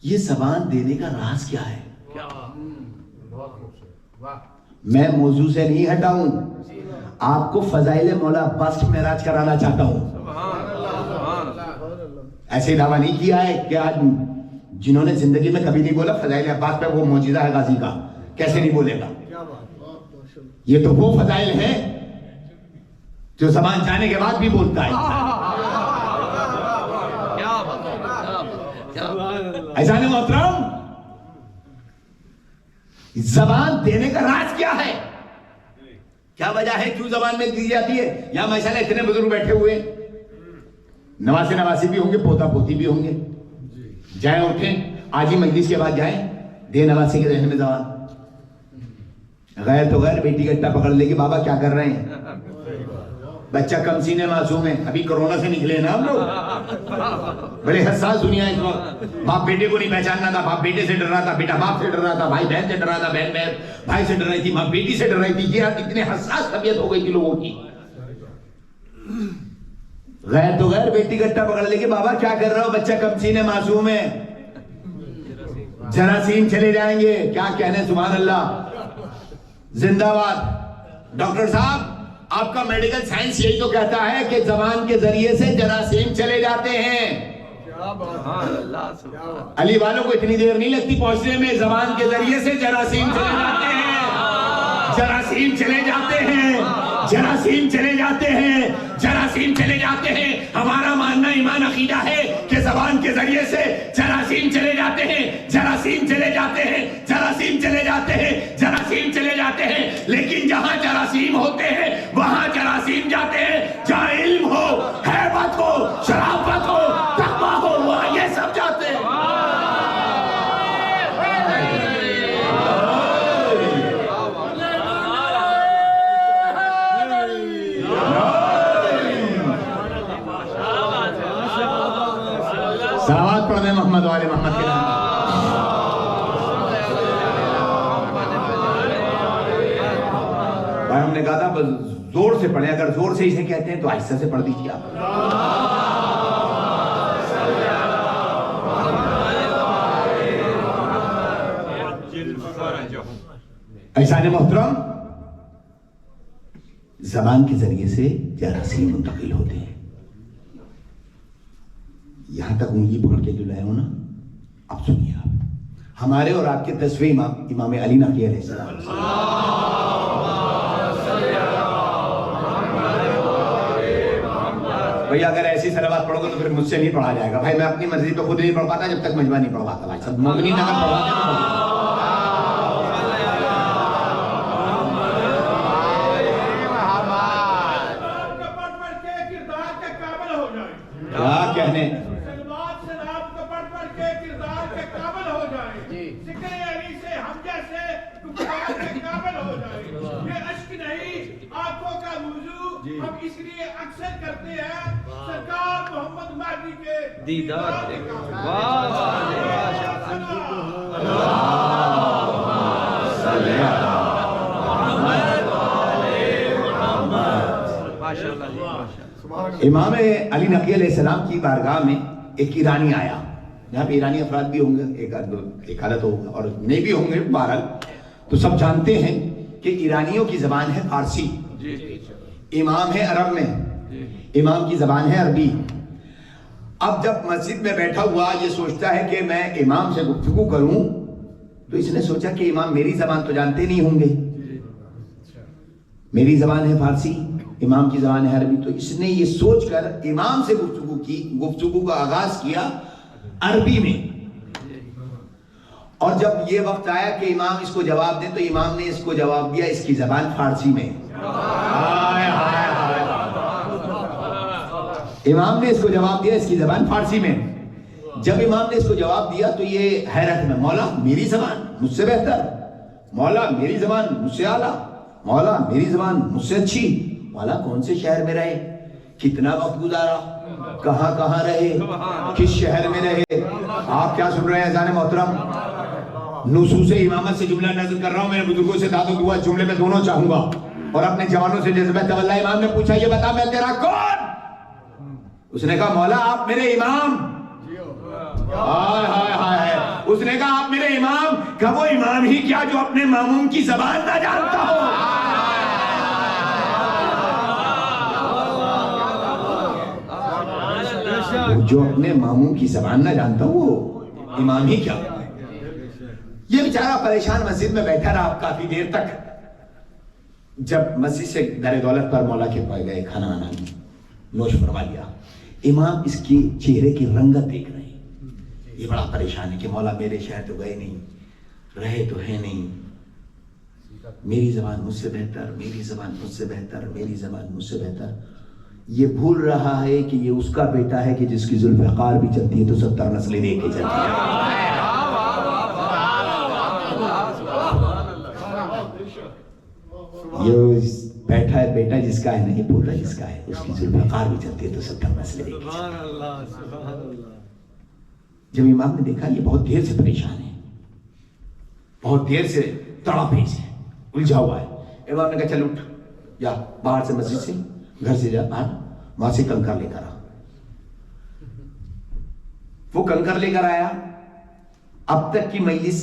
یہ زبان دینے کا راز کیا ہے؟ میں موضوع سے نہیں ہٹاؤں, آپ کو فضائل مولا عباس کی معراج کرانا چاہتا ہوں. ایسے دعویٰ نہیں کیا ہے کہ آج جنہوں نے زندگی میں کبھی نہیں بولا فضائل عباس پہ وہ معجزہ ہے غازی کا, کیسے نہیں بولے گا؟ یہ تو وہ فضائل ہیں جو زبان جانے کے بعد بھی بولتا ہے. ایسا نہیں محترم, زبان دینے کا راز کیا ہے؟ کیا وجہ ہے کیوں زبان میں دی جاتی ہے؟ یہاں ماشاءاللہ اتنے بزرگ بیٹھے ہوئے, نواسے نواسی بھی ہوں گے, پوتا پوتی بھی ہوں گے. جائیں اٹھیں, آج ہی مجلس کے بعد جائیں, دے نواسی کے ذہن میں زبان. غیر تو غیر بیٹی گٹا پکڑ لے کے بابا کیا کر رہے ہیں؟ بچہ کم سینے معصوم ہے, ابھی کرونا سے نکلے نا ہم لوگ. بڑے حساس دنیا ہے اس وقت. باپ بیٹے کو نہیں پہچاننا تھا, باپ بیٹے سے ڈر رہا تھا, بیٹا باپ سے ڈر رہا تھا, بھائی بہن سے ڈر رہا تھا, بہن بھائی سے ڈر رہی تھی, ماں بیٹی سے ڈر رہی تھی. یہ اتنے حساس طبیعت ہو گئی تھی لوگوں کی. غیر تو غیر بیٹی گٹا پکڑ لے کے بابا کیا کر رہا ہو؟ بچہ کم سینے معصوم ہے, جراثیم چلے جائیں گے. کیا کہنے, سبحان اللہ, زندہ باد. ڈاکٹر صاحب آپ کا میڈیکل سائنس یہی تو کہتا ہے کہ زبان کے ذریعے سے جراثیم چلے جاتے ہیں. علی والوں کو اتنی دیر نہیں لگتی پہنچنے میں, زبان کے ذریعے سے جراثیم چلے جاتے ہیں, جراثیم چلے جاتے ہیں, جراثیم چلے جاتے ہیں, جراثیم چلے جاتے ہیں. ہمارا ماننا ایمان عقیدہ ہے کہ زبان کے ذریعے سے جراثیم چلے جاتے ہیں, جراثیم چلے جاتے ہیں, جراثیم چلے جاتے ہیں, جراثیم چلے جاتے ہیں. لیکن جہاں جراثیم ہوتے ہیں وہاں جراثیم جاتے ہیں. جہاں علم ہو, ہیبت ہو, شرافت ہو, تقویٰ ہو, وہاں یہ سب جاتے ہیں. صلوات پڑھ دیں محمد والے محمد کے نام. بھائی ہم نے کہا تھا زور سے پڑھیں, اگر زور سے اسے کہتے ہیں تو آہستہ سے پڑھ دیجیے آپ. ایسا نے محترم, زبان کے ذریعے سے جراثیم منتقل ہوتے ہیں. یہاں تک انگلی پکڑ کے جو لائے ہو نا, اب سنیے آپ, ہمارے اور آپ کے 10ویں امام علی نقی علیہ السلام. بھئی اگر ایسی صلوات پڑھو گے تو پھر مجھ سے نہیں پڑھا جائے گا. بھائی میں اپنی مرضی پہ خود نہیں پڑھ پاتا جب تک مجمع نہیں پڑھواتا. بھائی سب مومنین اگر پڑھواتے ہیں کیا کہنے, ہم اس لیے اکثر کرتے ہیں سرکار محمد مہدی کے دیدار. امام علی نقی علیہ السلام کی بارگاہ میں ایک ایرانی آیا. یہاں پہ ایرانی افراد بھی ہوں گے, ایک حالت ہوگا اور نہیں بھی ہوں گے. بہرحال تو سب جانتے ہیں کہ ایرانیوں کی زبان ہے فارسی, امام ہے عرب میں, امام کی زبان ہے عربی. اب جب مسجد میں بیٹھا ہوا یہ سوچتا ہے کہ میں امام سے گفتگو کروں, تو اس نے سوچا کہ امام میری زبان تو جانتے نہیں ہوں گے, میری زبان ہے فارسی، امام کی زبان ہے عربی، تو اس نے یہ سوچ کر امام سے گفتگو کا آغاز کیا عربی میں، اور جب یہ وقت آیا کہ امام اس کو جواب دیں تو امام نے اس کو جواب دیا اس کی زبان فارسی میں۔ امام نے اس کو جواب دیا اس کی زبان فارسی میں۔ جب امام نے اس کو جواب دیا تو یہ حیرت میں، مولا میری زبان مجھ سے بہتر، مولا میری زبان مجھ سے اعلیٰ، مولا میری زبان مجھ سے اچھی، مولا کون سے شہر میں رہے، کتنا وقت گزارا، کہاں کہاں رہے، کس شہر میں رہے۔ آپ کیا سن رہے ہیں اذان محترم؟ نصوص امامت سے جملہ نازل کر رہا ہوں، میرے بزرگوں سے داد و دعا جملے میں دونوں چاہوں گا، اور اپنے جوانوں سے جذبہ تولا۔ امام نے پوچھا یہ بتا میں تیرا کون؟ اس نے کہا مولا آپ میرے امام۔ ہائے ہائے ہائے، اس نے کہا آپ میرے امام، کہ وہ امام ہی کیا جو اپنے ماموم کی زبان نہ جانتا ہو۔ جو اپنے ماموم کی زبان نہ جانتا ہو وہ امام ہی کیا۔ یہ بیچارہ پریشان مسجد میں بیٹھا رہا کافی دیر تک۔ جب مسجد سے در دولت پر مولا کے پاس گئے، کھانا آنا نوش فرما لیا، امام اس کی چہرے کی رنگت دیکھ رہے ہیں، یہ بڑا پریشان ہے کہ مولا میرے شہر تو گئے نہیں، رہے تو ہے نہیں، میری زبان مجھ سے بہتر، میری زبان مجھ سے بہتر، میری زبان مجھ سے بہتر۔ یہ بھول رہا ہے کہ یہ اس کا بیٹا ہے کہ جس کی ذوالفقار بھی چلتی ہے تو 70 نسلیں دیکھ کے چلتی ہے۔ یہ بیٹھا ہے بیٹا جس کا ہے، نہیں پوتا جس کا ہے، اس کی ذوالفقار بھی چلتی ہے تو 70 نسلیں دیکھ کے چلتی ہے۔ جب امام نے دیکھا یہ بہت دیر سے پریشان ہے، بہت دیر سے تڑاپے سے الجھا ہوا ہے، امام نے کہا چل اٹھ جا باہر سے، مسجد سے گھر سے جا باہر، وہاں سے کنکر لے کر آ۔ وہ کنکر لے کر آیا، اب تک کی مجلس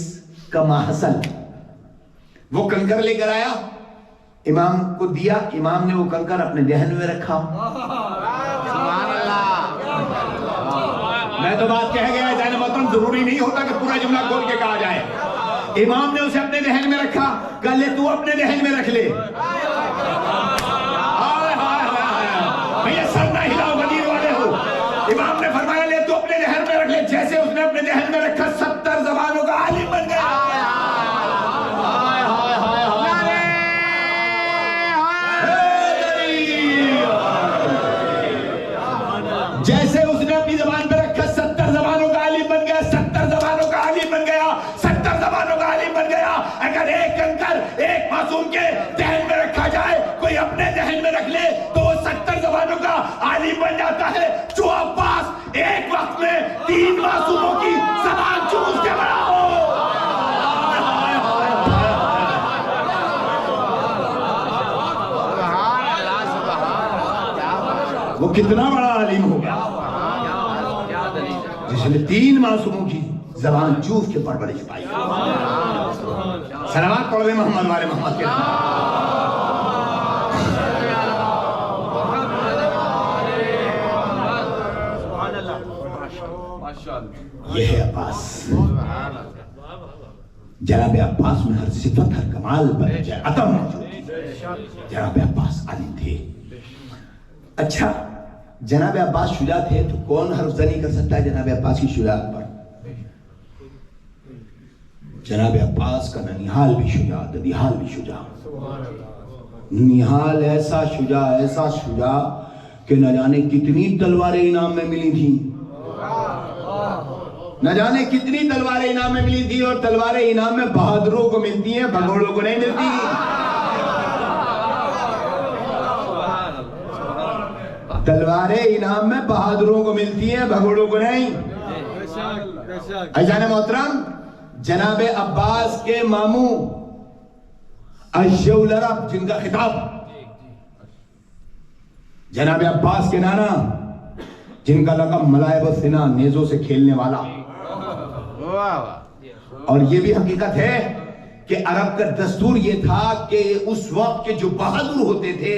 کا ماحصل، وہ کنکر لے کر آیا، امام کو دیا، امام نے وہ کنکر اپنے دہن میں رکھا۔ سبحان اللہ۔ میں تو بات کہہ گیا اذان محترم، ضروری نہیں ہوتا کہ پورا جملہ کھول کے کہا جائے۔ امام نے اسے اپنے دہن میں رکھا، کہا لے تو اپنے دہن میں رکھ لے۔ سر نہ ہلاؤ غدیر والے ہو، امام نے فرمایا لے تو اپنے دہن میں رکھ لے۔ جیسے اس نے اپنے دہن میں رکھا 70 زبانوں کا عالم بن گیا۔ جیسے اس نے اپنی زبان پہ رکھا 70 زبانوں کا عالم بن گیا، 70 زبانوں کا عالم بن گیا، 70 زبانوں کا عالم بن گیا۔ اگر ایک کنکر ایک معصوم کے دہن میں رکھا جائے، کوئی اپنے دہن میں رکھ لے تو وہ 70 زبانوں کا عالم بن جاتا ہے۔ جو عباس ایک وقت میں 3 معصوموں کی زبان چوس کے بڑا ہو۔ وہ کتنا بڑا عالم ہوگا جس نے 3 معصوموں کی زبان چوس کے پرورش پائی۔ صلوات پڑھو محمد والے محمد کے یہ ہے عباس۔ جناب عباس میں ہر صفت ہر کمال پر عطم موجود تھی۔ جناب عباس عالم تھے۔ اچھا جناب عباس شجاع تھے تو کون حرف زنی کر سکتا ہے جناب عباس کی شجاعت پر؟ جناب عباس کا ننیحال بھی شجاع، ددیحال بھی شجاع۔ ننیحال ایسا شجاع کہ نہ جانے کتنی تلواریں انعام میں ملی تھیں، نہ جانے کتنی تلواریں انعام میں ملی تھی، اور تلواریں انعام میں بہادروں کو ملتی ہیں، بھگوڑوں کو نہیں ملتی۔ تلواریں انعام میں بہادروں کو ملتی ہیں، بھگوڑوں کو نہیں۔ عزیزان محترم، جناب عباس کے ماموں اشجع العرب جن کا خطاب، جناب عباس کے نانا جن کا لقب ملائب السنا، نیزوں سے کھیلنے والا، اور یہ بھی حقیقت ہے کہ عرب کا دستور یہ تھا کہ اس وقت کے جو بہادر ہوتے تھے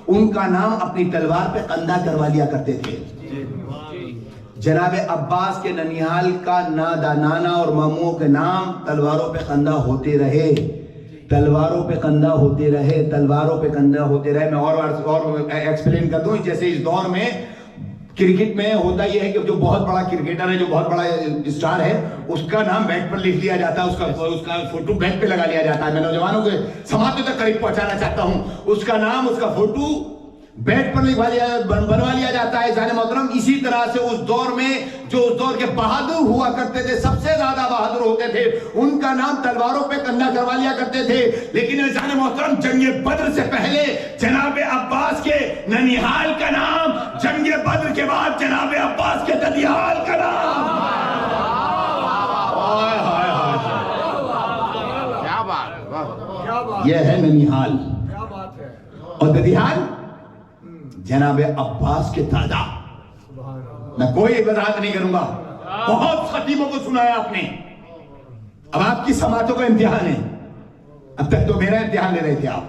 ان کا نام اپنی تلوار پہ قندہ کروا لیا کرتے تھے۔ جناب عباس کے ننیحال کا نانا اور ماموں کے نام تلواروں پہ قندہ ہوتے رہے، تلواروں پہ کندھا ہوتے رہے، تلواروں پہ کندھا ہوتے رہے. میں اور ایکسپلین کر دوں. جیسے اس دور میں کرکٹ میں ہوتا یہ ہے کہ جو بہت بڑا کرکٹر ہے، جو بہت بڑا اسٹار ہے، اس کا نام بیٹ پر لکھ لیا جاتا ہے، اس کا فوٹو بیٹ پہ لگا لیا جاتا ہے. میں نوجوانوں کے سماعتوں تک قریب پہنچانا چاہتا ہوں. اس کا نام، اس کا فوٹو بیٹ پر بنوا لیا جاتا ہے. جانے محترم، اسی طرح سے اس دور میں جو اس دور کے بہادر ہوا کرتے تھے، سب سے زیادہ بہادر ہوتے تھے، ان کا نام تلواروں پہ کندھا کروا لیا کرتے تھے. لیکن جانے محترم، جنگ بدر سے پہلے جناب عباس کے ننیحال کا نام، جنگ بدر کے بعد جناب عباس کے ددیال کا نام. کیا بات، یہ ہے ننیحال. اور ددیال جناب عباس کے دادا. میں کوئی وضاحت نہیں کروں گا، بہت خطیبوں کو سنایا آپ نے. اب آپ کی سماعتوں کا امتحان ہے. اب تک تو میرا امتحان لے رہے تھے آپ.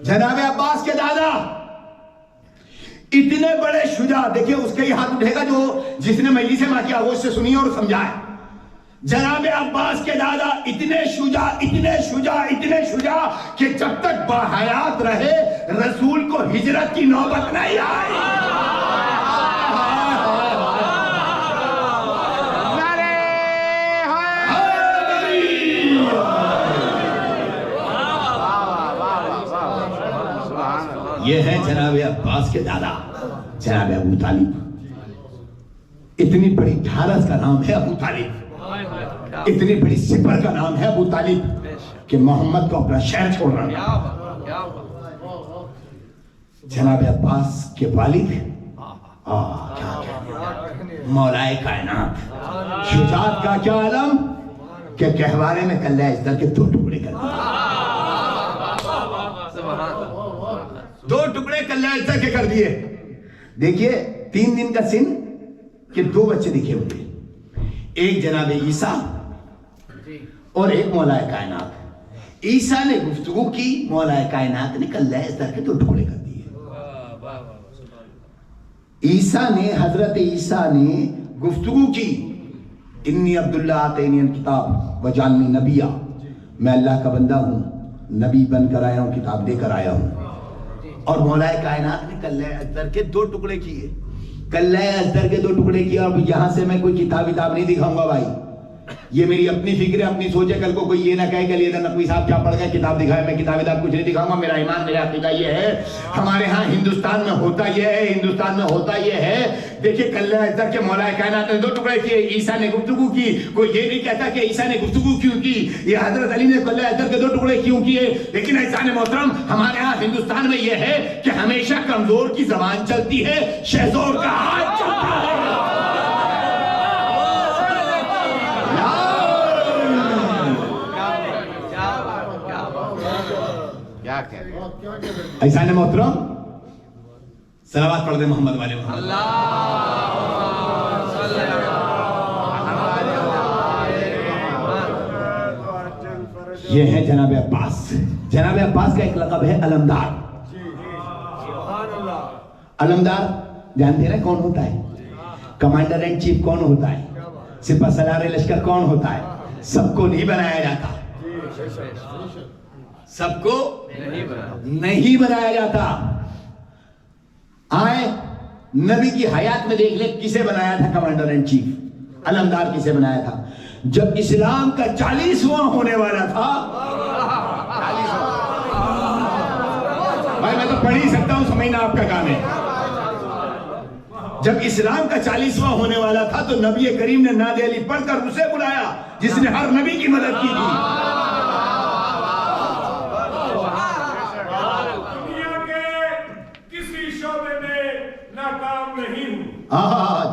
جناب عباس کے دادا اتنے بڑے شجاع. دیکھیے اس کے ہی ہاتھ اٹھے گا جو جس نے مجلس ماں کی آغوش سے سنی اور سمجھائے. جناب عباس کے دادا اتنے شجاع، اتنے شجاع، اتنے شجاع کہ جب تک باحیات رہے رسول کو ہجرت کی نوبت نہیں آئی. یہ ہے جناب عباس کے دادا، جناب ابو طالب. اتنی بڑی ڈھارس کا نام ہے ابو طالب، اتنی بڑی سپر کا نام ہے ابو طالب کہ محمد کو اپنا شہر چھوڑ رہا. جناب عباس کے والد مولا کائنات، شجاعت کا کیا عالم کہ گہوارے میں کلہ ازدر کے 2 ٹکڑے کر دیے. 2 ٹکڑے کلہ ازدر کے کر دیے. دیکھیے 3 دن کا سن کہ 2 بچے دکھے ہوئے، ایک جناب عیسیٰ اور ایک مولا کائنات. عیسیٰ نے گفتگو کی، مولا کائنات نے کلہ ازدر کے 2 ٹکڑے کر دیے. عیسیٰ نے، حضرت عیسیٰ نے گفتگو کی، انی عبداللہ آتینی الکتاب وجعلنی نبیہ، میں اللہ کا بندہ ہوں، نبی بن کر آیا ہوں، کتاب دے کر آیا ہوں. اور مولا کائنات نے کلہ ازدر کے 2 ٹکڑے کیے، کلہ ازدر کے 2 ٹکڑے کیے. اور یہاں سے میں کوئی کتاب نہیں دکھاؤں گا بھائی، یہ میری اپنی فکر ہے، اپنی سوچ ہے. کل کو کوئی یہ نہ کہے کہ علی حیدر نقوی صاحب کیا پڑھ گئے کتاب دکھائے. میں کتاب کچھ نہیں دکھاؤں گا. میرا ایمان، میرا عقیدہ یہ ہے، ہمارے ہاں ہندوستان میں ہوتا یہ ہے، ہندوستان میں ہوتا یہ ہے. دیکھیے کلہ ازدر کے مولا کائنات نے 2 ٹکڑے کیے، عیسیٰ نے گفتگو کی. کوئی یہ نہیں کہتا کہ عیسیٰ نے گفتگو کیوں کی، یہ حضرت علی نے کلہ ازدر کے 2 ٹکڑے کیوں کیے. لیکن عزیزان محترم، ہمارے ہاں ہندوستان میں یہ ہے کہ ہمیشہ کمزور کی زبان چلتی ہے، شہزور کا ہاتھ چلتا ہے. عزیزان محترم، صلوات پڑھ دیں محمد والے محمد. یہ ہے جناب عباس. جناب عباس کا ایک لقب ہے علمدار. علمدار جانتے ہیں کون ہوتا ہے؟ کمانڈر اینڈ چیف کون ہوتا ہے؟ سپہ سالار لشکر کون ہوتا ہے؟ سب کو نہیں بنایا جاتا، سب کو نہیں بنایا جاتا. آئے نبی کی حیات میں دیکھ لیں کسے بنایا تھا کمانڈر اینڈ چیف، علمدار کسے بنایا تھا؟ جب اسلام کا 40واں ہونے والا تھا. بھائی میں تو پڑھ ہی سکتا ہوں، سمجھنا آپ کا کام ہے. جب اسلام کا 40واں ہونے والا تھا تو نبی کریم نے ناد علی پڑھ کر اسے بلایا جس نے ہر نبی کی مدد کی تھی.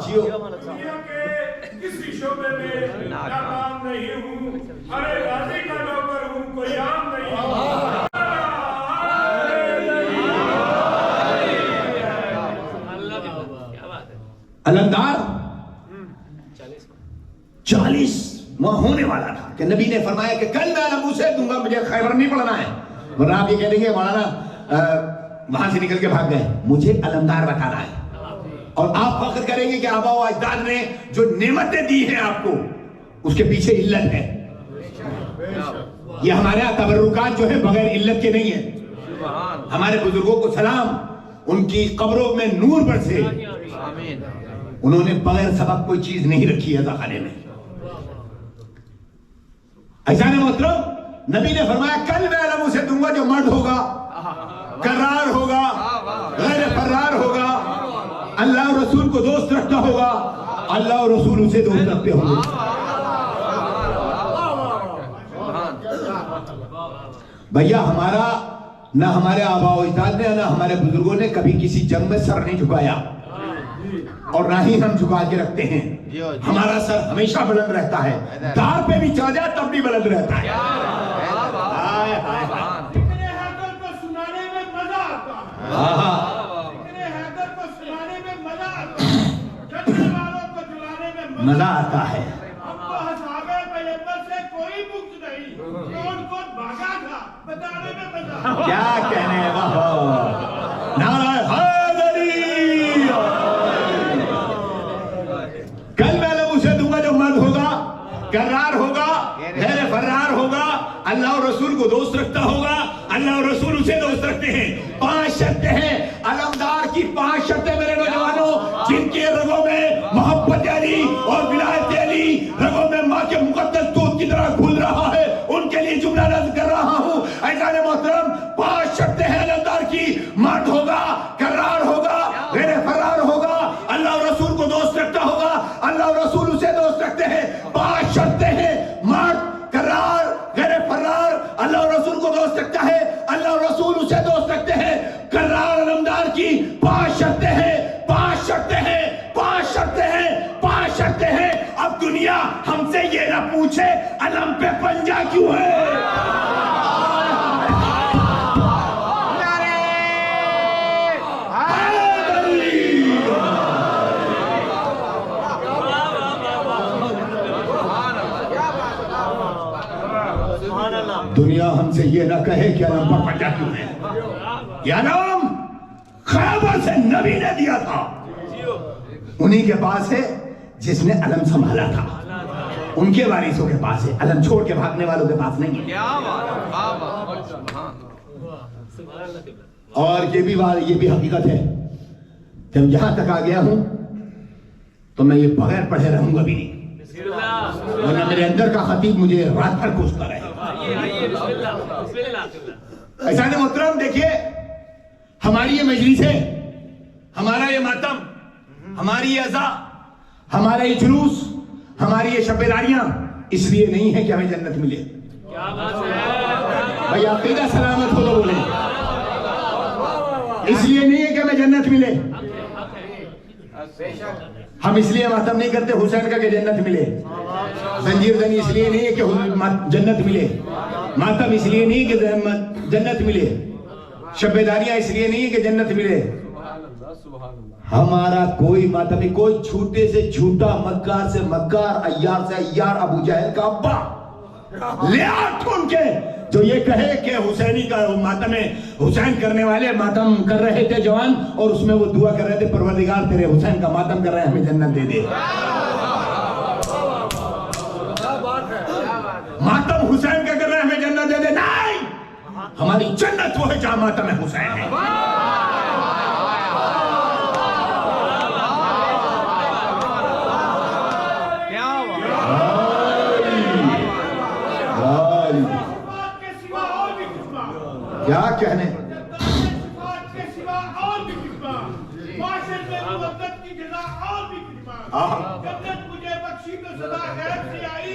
جیو کسی شعبے میں ناکام نہیں ہوں، ہر غازی کا نوکر ہوں، کوئی عام نہیں ہوں. علمدار 40واں ہونے والا تھا کہ نبی نے فرمایا کہ کل میں علم اسے دوں گا، مجھے خیبر نہیں پڑھنا ہے. ورنہ آپ یہ کہہ دیں گے مولانا وہاں سے نکل کے بھاگ گئے. مجھے علمدار بتانا ہے. اور آپ فخر کریں گے کہ آبا و اجداد نے جو نعمتیں دی ہیں آپ کو، اس کے پیچھے علت ہے. یہ ہمارے یہاں تبرکات جو ہے بغیر علت کے نہیں ہیں. ہمارے بزرگوں کو سلام, ان کی قبروں میں نور برسے. انہوں نے بغیر سبب کوئی چیز نہیں رکھی عزا خانے میں. عزیزان محترم, نبی نے فرمایا کل میں علم اسے دوں گا جو مرد ہوگا, کرار ہوگا, غیر فرار ہوگا, اللہ اور رسول کو دوست رکھتا ہوگا, اللہ اور رسول اسے دوست رکھتے ہوں گے. بھیا ہمارا نہ ہمارے آباء و اجداد نے نہ ہمارے بزرگوں نے کبھی کسی جنگ میں سر نہیں جھکایا, اور نہ ہی ہم جھکا کے رکھتے ہیں. ہمارا سر ہمیشہ بلند رہتا ہے, دار پہ بھی چڑھ جائے تب بھی بلند رہتا ہے. اتنے حیدر کو سنانے میں مزہ آتا ہے, اتنے حیدر کو سنانے میں مزہ آتا ہے, جنگل والوں کو جلانے میں مزہ آتا ہے. ہم کو اصحابِ پیغمبر سے کوئی بغض نہیں, کون کون بھاگا تھا بتانے میں مزہ آتا ہے. کیا کہنے ہیں, واہ نعرہ حیدری. کل میں علم اسے دوں گا جو مرد ہوگا, کرار ہوگا, غیر فرار ہوگا, اللہ اور رسول کو دوست رکھتا ہوگا, اللہ اور رسول اسے دوست رکھتے ہیں. 5 شرطیں ہیں علمدار کی, 5 شرطیں میرے نوجوانوں, جن کے رگوں میں محبت علی اور ولایت علی رگوں میں ماں کے مقدس دودھ کی طرح گھل رہا ہے, ان کے لیے جملہ نظر کر رہا ہوں. عزیزان محترم, 5 شرطیں ہیں علمدار کی. مرد ہوگا, کرار ہوگا, غیر فرار ہوگا, اللہ اور رسول کو دوست رکھتا ہوگا, اللہ اور رسول اسے دوست رکھتے ہیں. 5 شرطیں ہیں, مرد, کرار, غیر فرار, اللہ اور رسول کو دوست رکھتا ہے, اللہ اور رسول اسے دوست رکھتے ہیں. کرار علمدار کی 5 شرطیں ہیں, 5 شرطیں ہیں, 5 شرطیں ہیں, 5 شرطیں ہیں. اب دنیا ہم سے یہ نہ پوچھے علم پہ پنجہ کیوں ہے. دنیا ہم سے یہ نہ کہے کہ علم پر پنجہ کیوں ہے. یہ علم خیبر سے نبی نے دیا تھا, انہی کے پاس ہے جس نے علم سنبھالا تھا, ان کے وارثوں کے پاس ہے, علم چھوڑ کے بھاگنے والوں کے پاس نہیں ہے. اور یہ بھی حقیقت ہے, جب یہاں تک آ گیا ہوں تو میں یہ بغیر پڑھے رہوں گا بھی نہیں, ورنہ میرے اندر کا خطیب مجھے رات بھر کوستا رہے. عزیزان محترم, دیکھیے ہماری یہ مجلس ہے, ہمارا یہ ماتم, ہماری یہ عزا, ہمارا یہ جلوس, ہماری یہ شب بیداریاں اس لیے نہیں ہے کہ ہمیں جنت ملے. بھائی عقیدہ سلامت ہو تو بولیں, اس لیے نہیں ہے کہ ہمیں جنت ملے. ہم اس لیے ماتم نہیں کرتے حسین کا کہ جنت ملے, زنجیر زنی اس لیے نہیں ہے کہ جنت ملے, ماتم اس لیے نہیں کہ جنت ملے, شب بیداریاں اس لیے نہیں ہے کہ جنت ملے. ہمارا کوئی ماتم, کوئی چھوٹے سے چھوٹا, مکار سے مکار, عیار سے عیار, ابو جہل کا ابا لے آٹھ ان کے جو یہ کہے کہ حسینی کا ماتم حسین کرنے والے ماتم کر رہے تھے جوان, اور اس میں وہ دعا کر رہے تھے پروردگار تیرے حسین کا ماتم کر رہے ہیں, ہمیں جنت دے دے. ماتم حسین کا کر رہے ہیں, ہمیں جنت دے دے. نہیں, ہماری جنت وہ ہے جہاں ماتم حسین ہے. کیا کہنے کے سوا اور بھی خدمات, معاشر میں محبت کی جزا اور بھی خدمات. جنت مجھے بخشی تو صدا غیب سے آئی,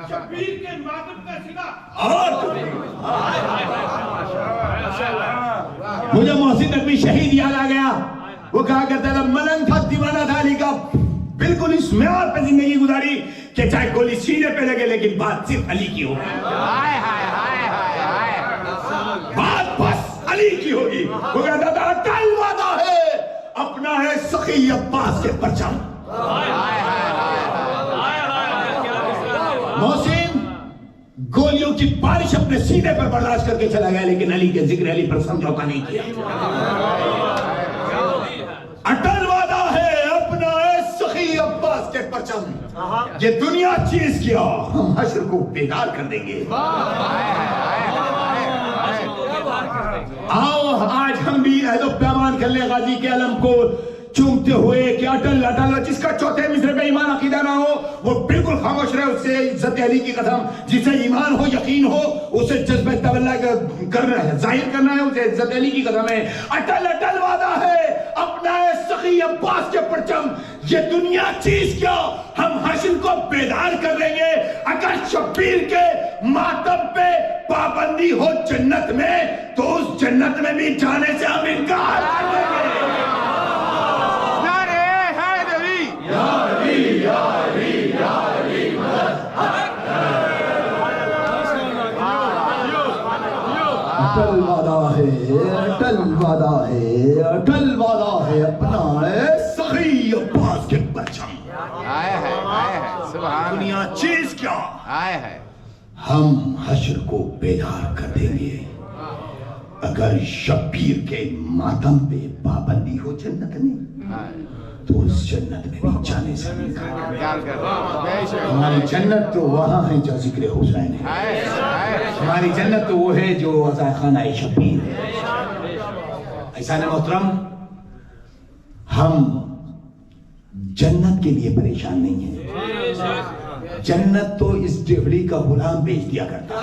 شبیر کے ماتم کا صدا اور مجھے محسن نقوی شہید یاد آ گیا. وہ کہا کرتا تھا ملنگ تھا, دیوانہ تھا علی کا, بالکل اس معیار پہ زندگی گزاری کہ چاہے گولی سینے پہ لگے لیکن بات صرف علی کی ہوگی, بات بس علی کی ہوگی. وہ کہتا تھا اٹل وعدہ ہے, اپنا ہے سخی عباس کے پرچم. محسن گولیوں کی بارش اپنے سینے پر برداشت کر کے چلا گیا, لیکن علی کے ذکر علی پر سمجھوتا نہیں کیا. اٹل وعدہ ہے, اپنا ہے سخی عباس کے پرچم. یہ دنیا چیز کیا ہم حشر کو بیدار کر دیں گے. آؤ آج ہم بھی عہد و پیمان کر لیں غازی کے علم کو چومتے ہوئے کہ اٹل اٹل, جس کا چوتھے مصرے پہ ایمان عقیدہ نہ ہو وہ بالکل خاموش رہے. اس سے عزت علی کی قسم, جسے ایمان ہو یقین ہو اسے جذبہ تولا کرنا ہے, ظاہر کرنا ہے, اسے عزت علی کی قسم ہے. اٹل اٹل وعدہ ہے اپنا سخی عباس کے پرچم, یہ دنیا چیز کیا ہم حشر کو بیدار کر لیں گے. اگر شبیر کے ماتم پہ پابندی ہو جنت میں تو اس جنت میں بھی جانے سے ہم انکار کر دیں گے. اٹل وعدہ ہے, اٹل وعدہ ہے, اٹل وعدہ ہے اپنا سخی عباس کے پرچم. دنیا چیز کیا ہم حشر کو بیدار کر دیں گے. اگر شبیر کے ماتم پہ پابندی ہو جنت میں تو اس جنت میں بھی جانے سے انکار کر دیں گے. ہماری جنت تو وہاں ہے جو ذکر حسین ہے, ہماری جنت تو وہ ہے جو عزائے خانہ شبیر ہے. ایسا محترم, ہم جنت کے لیے پریشان نہیں ہیں. جنت تو اس ڈیوڑی کا غلام بیچ دیا کرتا ہے.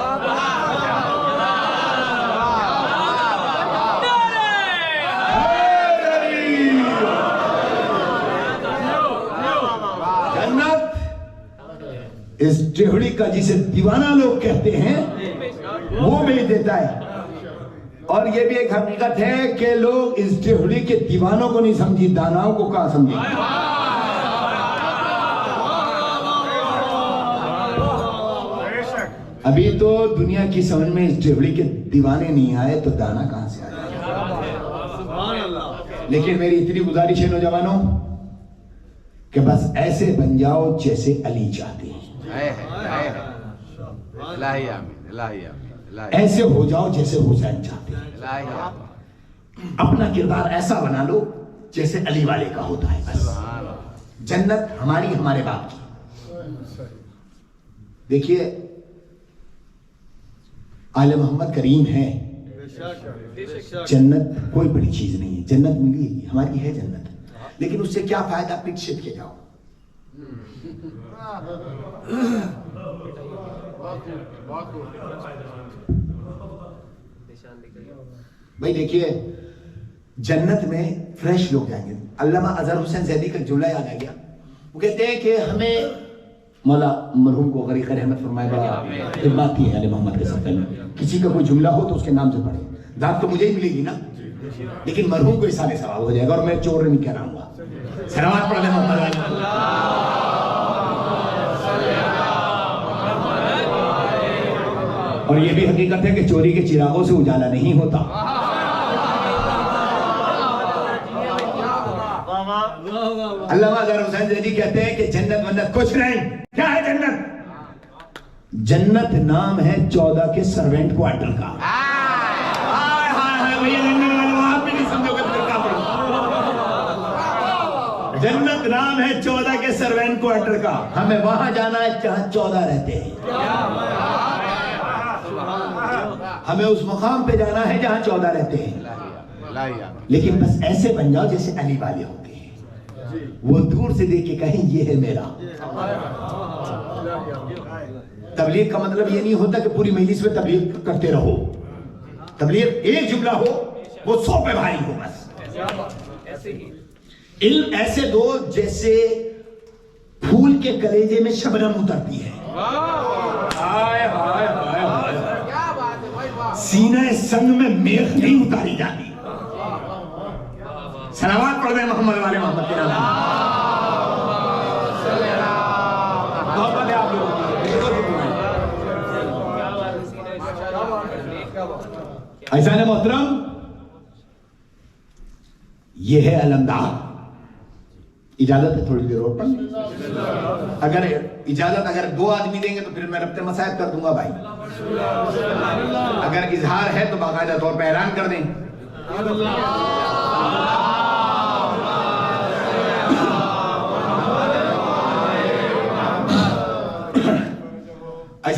اس ڈیوڑی کا جسے دیوانہ لوگ کہتے ہیں وہ بیچ دیتا ہے. اور یہ بھی ایک حقیقت ہے کہ لوگ اس ڈیوڑی کے دیوانوں کو نہیں سمجھی, داناؤں کو کہاں سمجھیں. ابھی تو دنیا کی سمجھ میں اس ڈیوڑی کے دیوانے نہیں آئے تو دانا کہاں سے آئے. لیکن میری اتنی گزارش ہے نوجوانوں کہ بس ایسے بن جاؤ جیسے علی چاہتے ہیں, ایسے ہو جاؤ جیسے حسین چاہتے ہیں. اپنا کردار ایسا بنا لو جیسے علی والے کا ہوتا ہے. بس جنت ہماری, ہمارے باپ کی. دیکھیے آل محمد کریم ہے, جنت کوئی بڑی چیز نہیں ہے. جنت ملی ہے, ہماری ہے جنت, لیکن اس سے کیا فائدہ, پٹ شٹ کے جاؤ. بھائی دیکھیے جنت میں فریش لوگ جائیں گے. علامہ اظہر حسین زیدی کا جملہ یاد آ گیا. وہ کہتے ہیں کہ ہمیں مولا مرحوم کو غریق رحمت فرمائے بڑا خدماتی ہے علی محمد کے ساتھ میں. کسی کا کوئی جملہ ہو تو اس کے نام سے پڑھے, داد تو مجھے ہی ملے گی نا, لیکن مرحوم کو احسان ثواب ہو جائے گا. اور میں چور نہیں کہہ رہا ہوں گا. سلامات پڑھ لیں محمد علی. اور یہ بھی حقیقت ہے کہ چوری کے چراغوں سے اجالا نہیں ہوتا. علامہ اظہر حسین زیدی کہتے ہیں کہ جنت ونت کچھ نہیں. کیا ہے جنت؟ جنت نام ہے 14 کے سروینٹ کوارٹر کا. جنت نام ہے 14 کے سروینٹ کوارٹر کا. ہمیں وہاں جانا ہے جہاں 14 رہتے ہیں. ہمیں اس مقام پہ جانا ہے جہاں 14 رہتے ہیں. لیکن بس ایسے بن جاؤ جیسے علی والے ہوتے ہیں. وہ دور سے دیکھ کے کہیں یہ ہے میرا. تبلیغ کا مطلب یہ نہیں ہوتا کہ پوری مجلس میں تبلیغ کرتے رہو. تبلیغ ایک جملہ ہو وہ 100 پہ بھاری ہو. بس علم ایسے دو جیسے پھول کے کلیجے میں شبنم اترتی ہے. سینہ سنگ میں میخ نہیں اتاری جاتی. صلوات پڑھ دیں محمد والے محمد کے نام. ایسا ہے محترم, یہ ہے علمدار. اجازت ہے تھوڑی دیر اور پڑھ. اگر اجازت اگر 2 آدمی دیں گے تو پھر میں ربط مصائب کر دوں گا بھائی. اگر اظہار ہے تو باقاعدہ طور پہ اعلان کر دیں.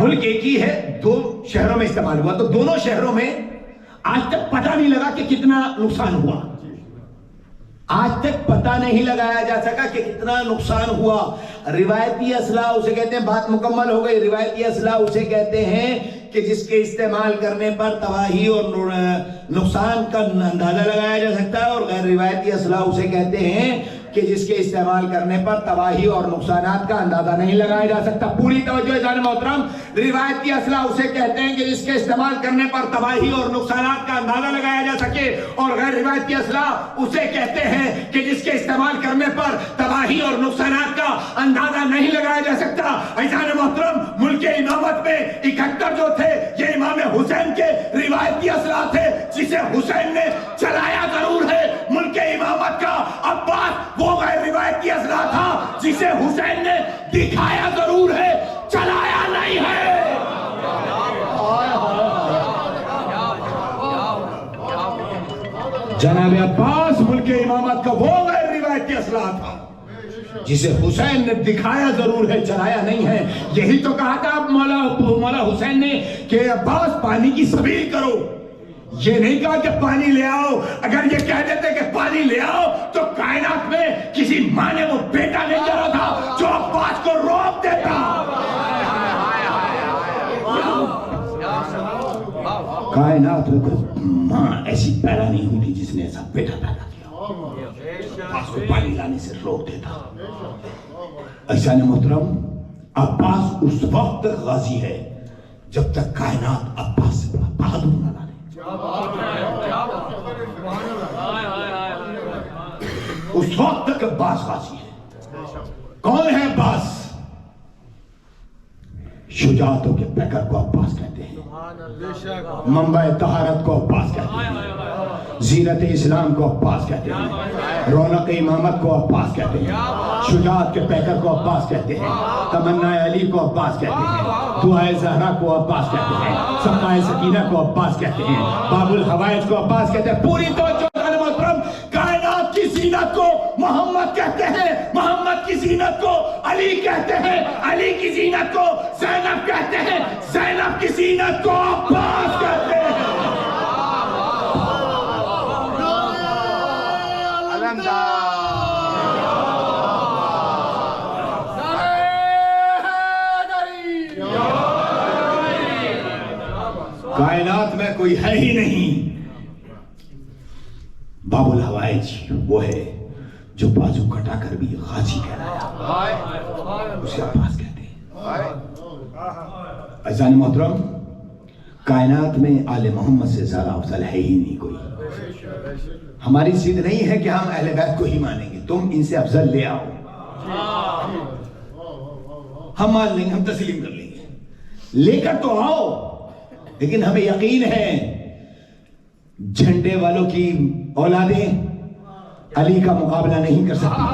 ملک ایک ہی ہے، 2 شہروں میں استعمال ہوا، تو دونوں شہروں میں آج تک پتہ نہیں لگا کہ کتنا نقصان ہوا، آج تک پتہ نہیں لگایا جا سکا کہ کتنا نقصان ہوا۔ روایتی اسلحہ اسے کہتے ہیں، بات مکمل ہو گئی، روایتی اسلحہ اسے کہتے ہیں کہ جس کے استعمال کرنے پر تباہی اور نقصان کا اندازہ لگایا جا سکتا ہے، اور غیر روایتی اسلحہ اسے کہتے ہیں کہ جس کے استعمال کرنے پر تباہی اور نقصانات کا اندازہ نہیں لگایا جا سکتا۔ پوری توجہ عزیزان محترم، روایتی اسلحہ اسے کہتے ہیں کہ جس کے استعمال کرنے پر تباہی اور نقصانات کا اندازہ لگایا جا سکے، اور غیر روایتی اسلحہ اسے کہتے ہیں کہ جس کے استعمال کرنے پر تباہی اور نقصانات کا اندازہ نہیں لگایا جا سکتا۔ عزیزان محترم، ملک امامت میں 71 جو تھے، یہ امام حسین کے روایتی اسلحہ تھے، جسے حسین نے چلایا ضرور ہے۔ ملک امامت کا عباس وہ غیر روایتی اسلحہ تھا جسے حسین نے دکھایا ضرور ہے، چلایا نہیں ہے۔ جناب عباس ملک امامت کا وہ غیر روایتی اسلحہ تھا جسے حسین نے دکھایا ضرور ہے، چلایا نہیں ہے۔ یہی تو کہا تھا مولا حسین نے کہ عباس پانی کی سبیل کرو، یہ نہیں کہا کہ پانی لے آؤ۔ اگر یہ کہہ دیتے کہ پانی لے آؤ تو کائنات میں کسی ماں نے وہ بیٹا نہیں جا رہا تھا جو عباس کو روک دیتا۔ کائنات میں کوئی ماں ایسی پیدا نہیں ہوئی تھی جس نے ایسا بیٹا پیدا کیا، عباس کو پانی لانے سے روک دیتا۔ عزیزان محترم، عباس اس وقت تک غازی ہے جب تک کائنات عباس سے بڑا بہادر نہ لانے۔ اس وقت تک عباس غازی ہے۔ کون ہے عباس؟ شجاعتوں کے پیکر کو عباس کہتے ہیں، منبع طہارت کو عباس کہتے ہیں، زینت اسلام کو عباس کہتے ہیں، رونق امامت کو عباس کہتے ہیں، شجاعت کے پیکر کو عباس کہتے ہیں، تمنا علی کو عباس کہتے ہیں، دعائے زہرا کو عباس کہتے ہیں، سقائے سکینہ کو عباس کہتے ہیں، باب الحوائج کو عباس کہتے ہیں۔ پوری توجہ محترم، کائنات کی زینت کو محمد کہتے ہیں، محمد کی زینت کو علی کہتے ہیں، علی کی زینت کو زینب کہتے ہیں، زینب کی زینت کو عباس کہتے ہیں۔ کائنات میں کوئی ہے ہی نہیں۔ باب الحوائج وہ ہے جو بازو کٹا کر بھی غازی کہلایا، اسے عباس کہتے ہیں۔ عزیزان محترم، کائنات میں آل محمد سے زیادہ افضل ہے ہی نہیں کوئی۔ ہماری ضد نہیں ہے کہ ہم اہل بیت کو ہی مانیں گے، تم ان سے افضل لے آؤ، ہم مان لیں گے، ہم تسلیم کر لیں گے، لے کر تو آؤ۔ لیکن ہمیں یقین ہے جھنڈے والوں کی اولادیں علی کا مقابلہ نہیں کر سکتی۔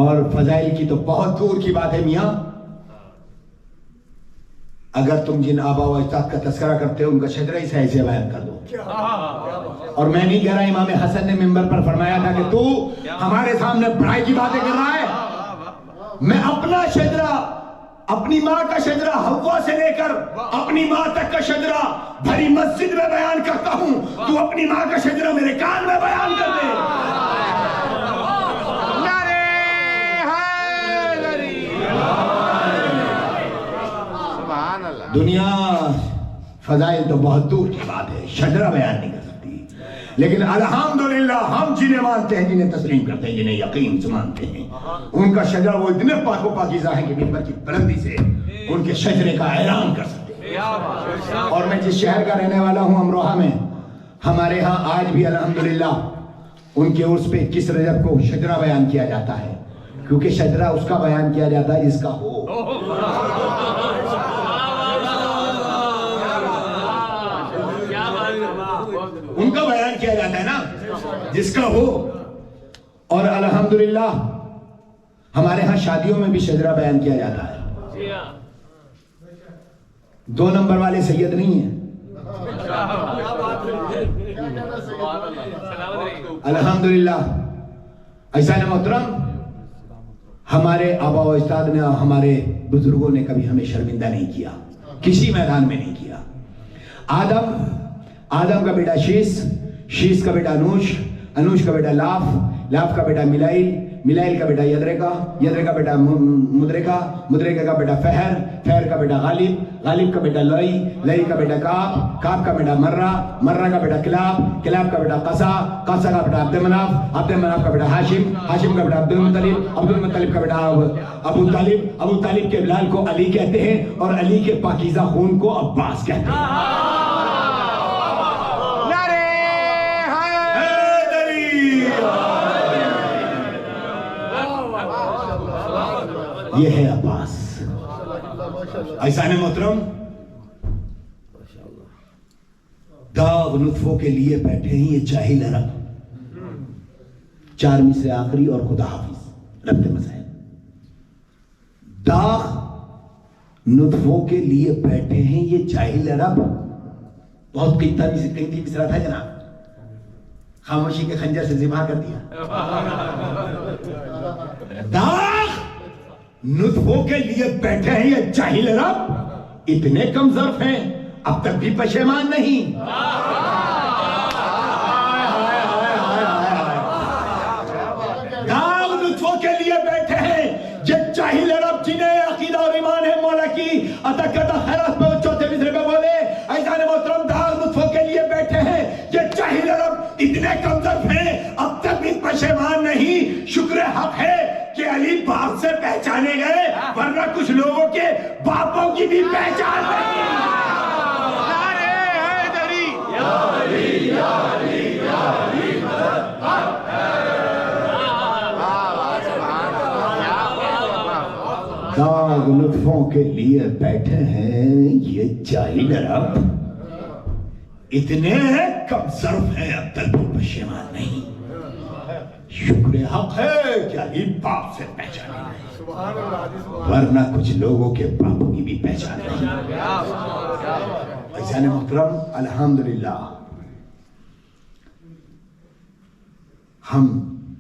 اور فضائل کی تو بہت دور کی بات ہے میاں، اگر تم جن آبا و اجداد کا تذکرہ کرتے ہو ان کا شجرہ ہی صحیح سے بیان کر دو۔ اور میں نہیں کہہ رہا، امام حسن نے منبر پر فرمایا تھا کہ تو ہمارے سامنے بڑائی کی باتیں کر رہا ہے، میں اپنا شجرہ، اپنی ماں کا شجرہ حوا سے لے کر اپنی ماں تک کا شجرہ بھری مسجد میں بیان کرتا ہوں، تو اپنی ماں کا شجرہ میرے کان میں بیان کر دے۔ دنیا فضائل تو بہت دور کی بات ہے، شجرہ بیان نہیں کر سکتی، لیکن الحمدللہ ہم جنہیں مانتے ہیں، جنہیں تسلیم کرتے ہیں، جنہیں یقین سے مانتے ہیں، ان کا شجرہ وہ اتنے پاک و پاکیزہ ہیں کہ منبر کی بلندی سے ان کے شجرے کا اعلان کر سکتے ہیں۔ اور میں جس شہر کا رہنے والا ہوں امروہہ میں، ہمارے ہاں آج بھی الحمدللہ ان کے عرس پہ 21 رجب کو شجرہ بیان کیا جاتا ہے، کیونکہ شجرہ اس کا بیان کیا جاتا ہے جس کا ہو۔ ان کا بیان کیا جاتا ہے نا جس کا ہو۔ اور الحمدللہ ہمارے ہاں شادیوں میں بھی شجرہ بیان کیا جاتا ہے، 2 نمبر والے سید نہیں ہیں۔ الحمدللہ عزیزان محترم، ہمارے آبا و اجداد نے اور ہمارے بزرگوں نے کبھی ہمیں شرمندہ نہیں کیا، کسی میدان میں نہیں کیا۔ آدم کا بیٹا شیس کا بیٹا انوش کا بیٹا لاف کا بیٹا میلائل کا بیٹا یدرکا کا بیٹا مدرکا کا بیٹا فہر کا بیٹا غالب کا بیٹا لئی کا بیٹا کاب کا بیٹا مرہ کا بیٹا کلاب کا بیٹا قصا کا بیٹا عبد مناف کا بیٹا ہاشم کا بیٹا عبد المطلب کا بیٹا ابو طالب کے لال کو علی کہتے ہیں اور علی کے پاکیزہ خون کو عباس کہتے ہیں۔ یہ ہے عباس۔ عزیزان محترم، داغ نطفوں کے لیے بیٹھے ہیں یہ جاہل عرب، 4 مصرے آخری اور خدا حافظ ربط مسائل۔ داغ نطفوں کے لیے بیٹھے ہیں یہ جاہل عرب، بہت قیمتی مصرع تھا جناب، خاموشی کے خنجر سے ذبح کر دیا۔ داغ نطفوں کے لیے بیٹھے ہیں یہ جاہل عرب، اتنے کم ظرف ہیں اب تک بھی پشیمان نہیں۔ داغ نطفوں کے لیے بیٹھے ہیں یہ جاہل عرب، جنہیں عقیدہ اور ایمان ہے مولا کی عطا کردہ خیرات میں 4 مصرے میں بولے۔ عزیزان محترم، داغ نطفوں کے لیے بیٹھے ہیں یہ جاہل عرب، اتنے کم ظرف ہیں اب تک بھی پشیمان نہیں۔ شکر حق ہے کہ علی باپ سے پہچانے گئے، ورنہ کچھ لوگوں کے باپوں کی بھی پہچان نہیں۔ داغ نطفوں کے لیے بیٹھے ہیں یہ جاہل عرب، اتنے کم ظرف ہیں اب تک بھی پشیمان نہیں۔ شکر حق ہے کہ علی باپ سے پہچانے گئے، ورنہ کچھ لوگوں کے باپوں کی بھی پہچان نہیں۔ عزیزان محترم، الحمدللہ ہم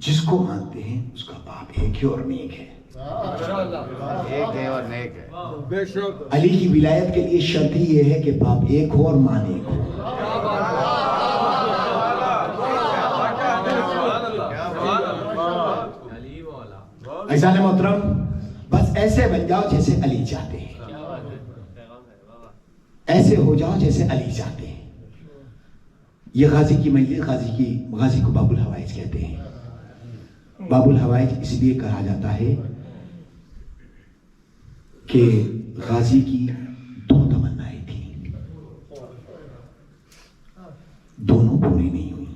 جس کو مانتے ہیں اس کا باپ ایک ہے اور نیک ہے، ایک ہے اور نیک ہے۔ علی کی ولایت کے لیے شرط ہی یہ ہے کہ باپ ایک ہو اور ماں نیک ہو۔ عزیزان محترم، بس ایسے بن جاؤ جیسے علی چاہتے ہیں، ایسے ہو جاؤ جیسے علی چاہتے ہیں۔ یہ غازی کی مجلس، غازی کو باب الحوائج کہتے ہیں۔ باب الحوائج اس لیے کہا جاتا ہے کہ غازی کی 2 تمنائیں تھیں، دونوں پوری نہیں ہوئی۔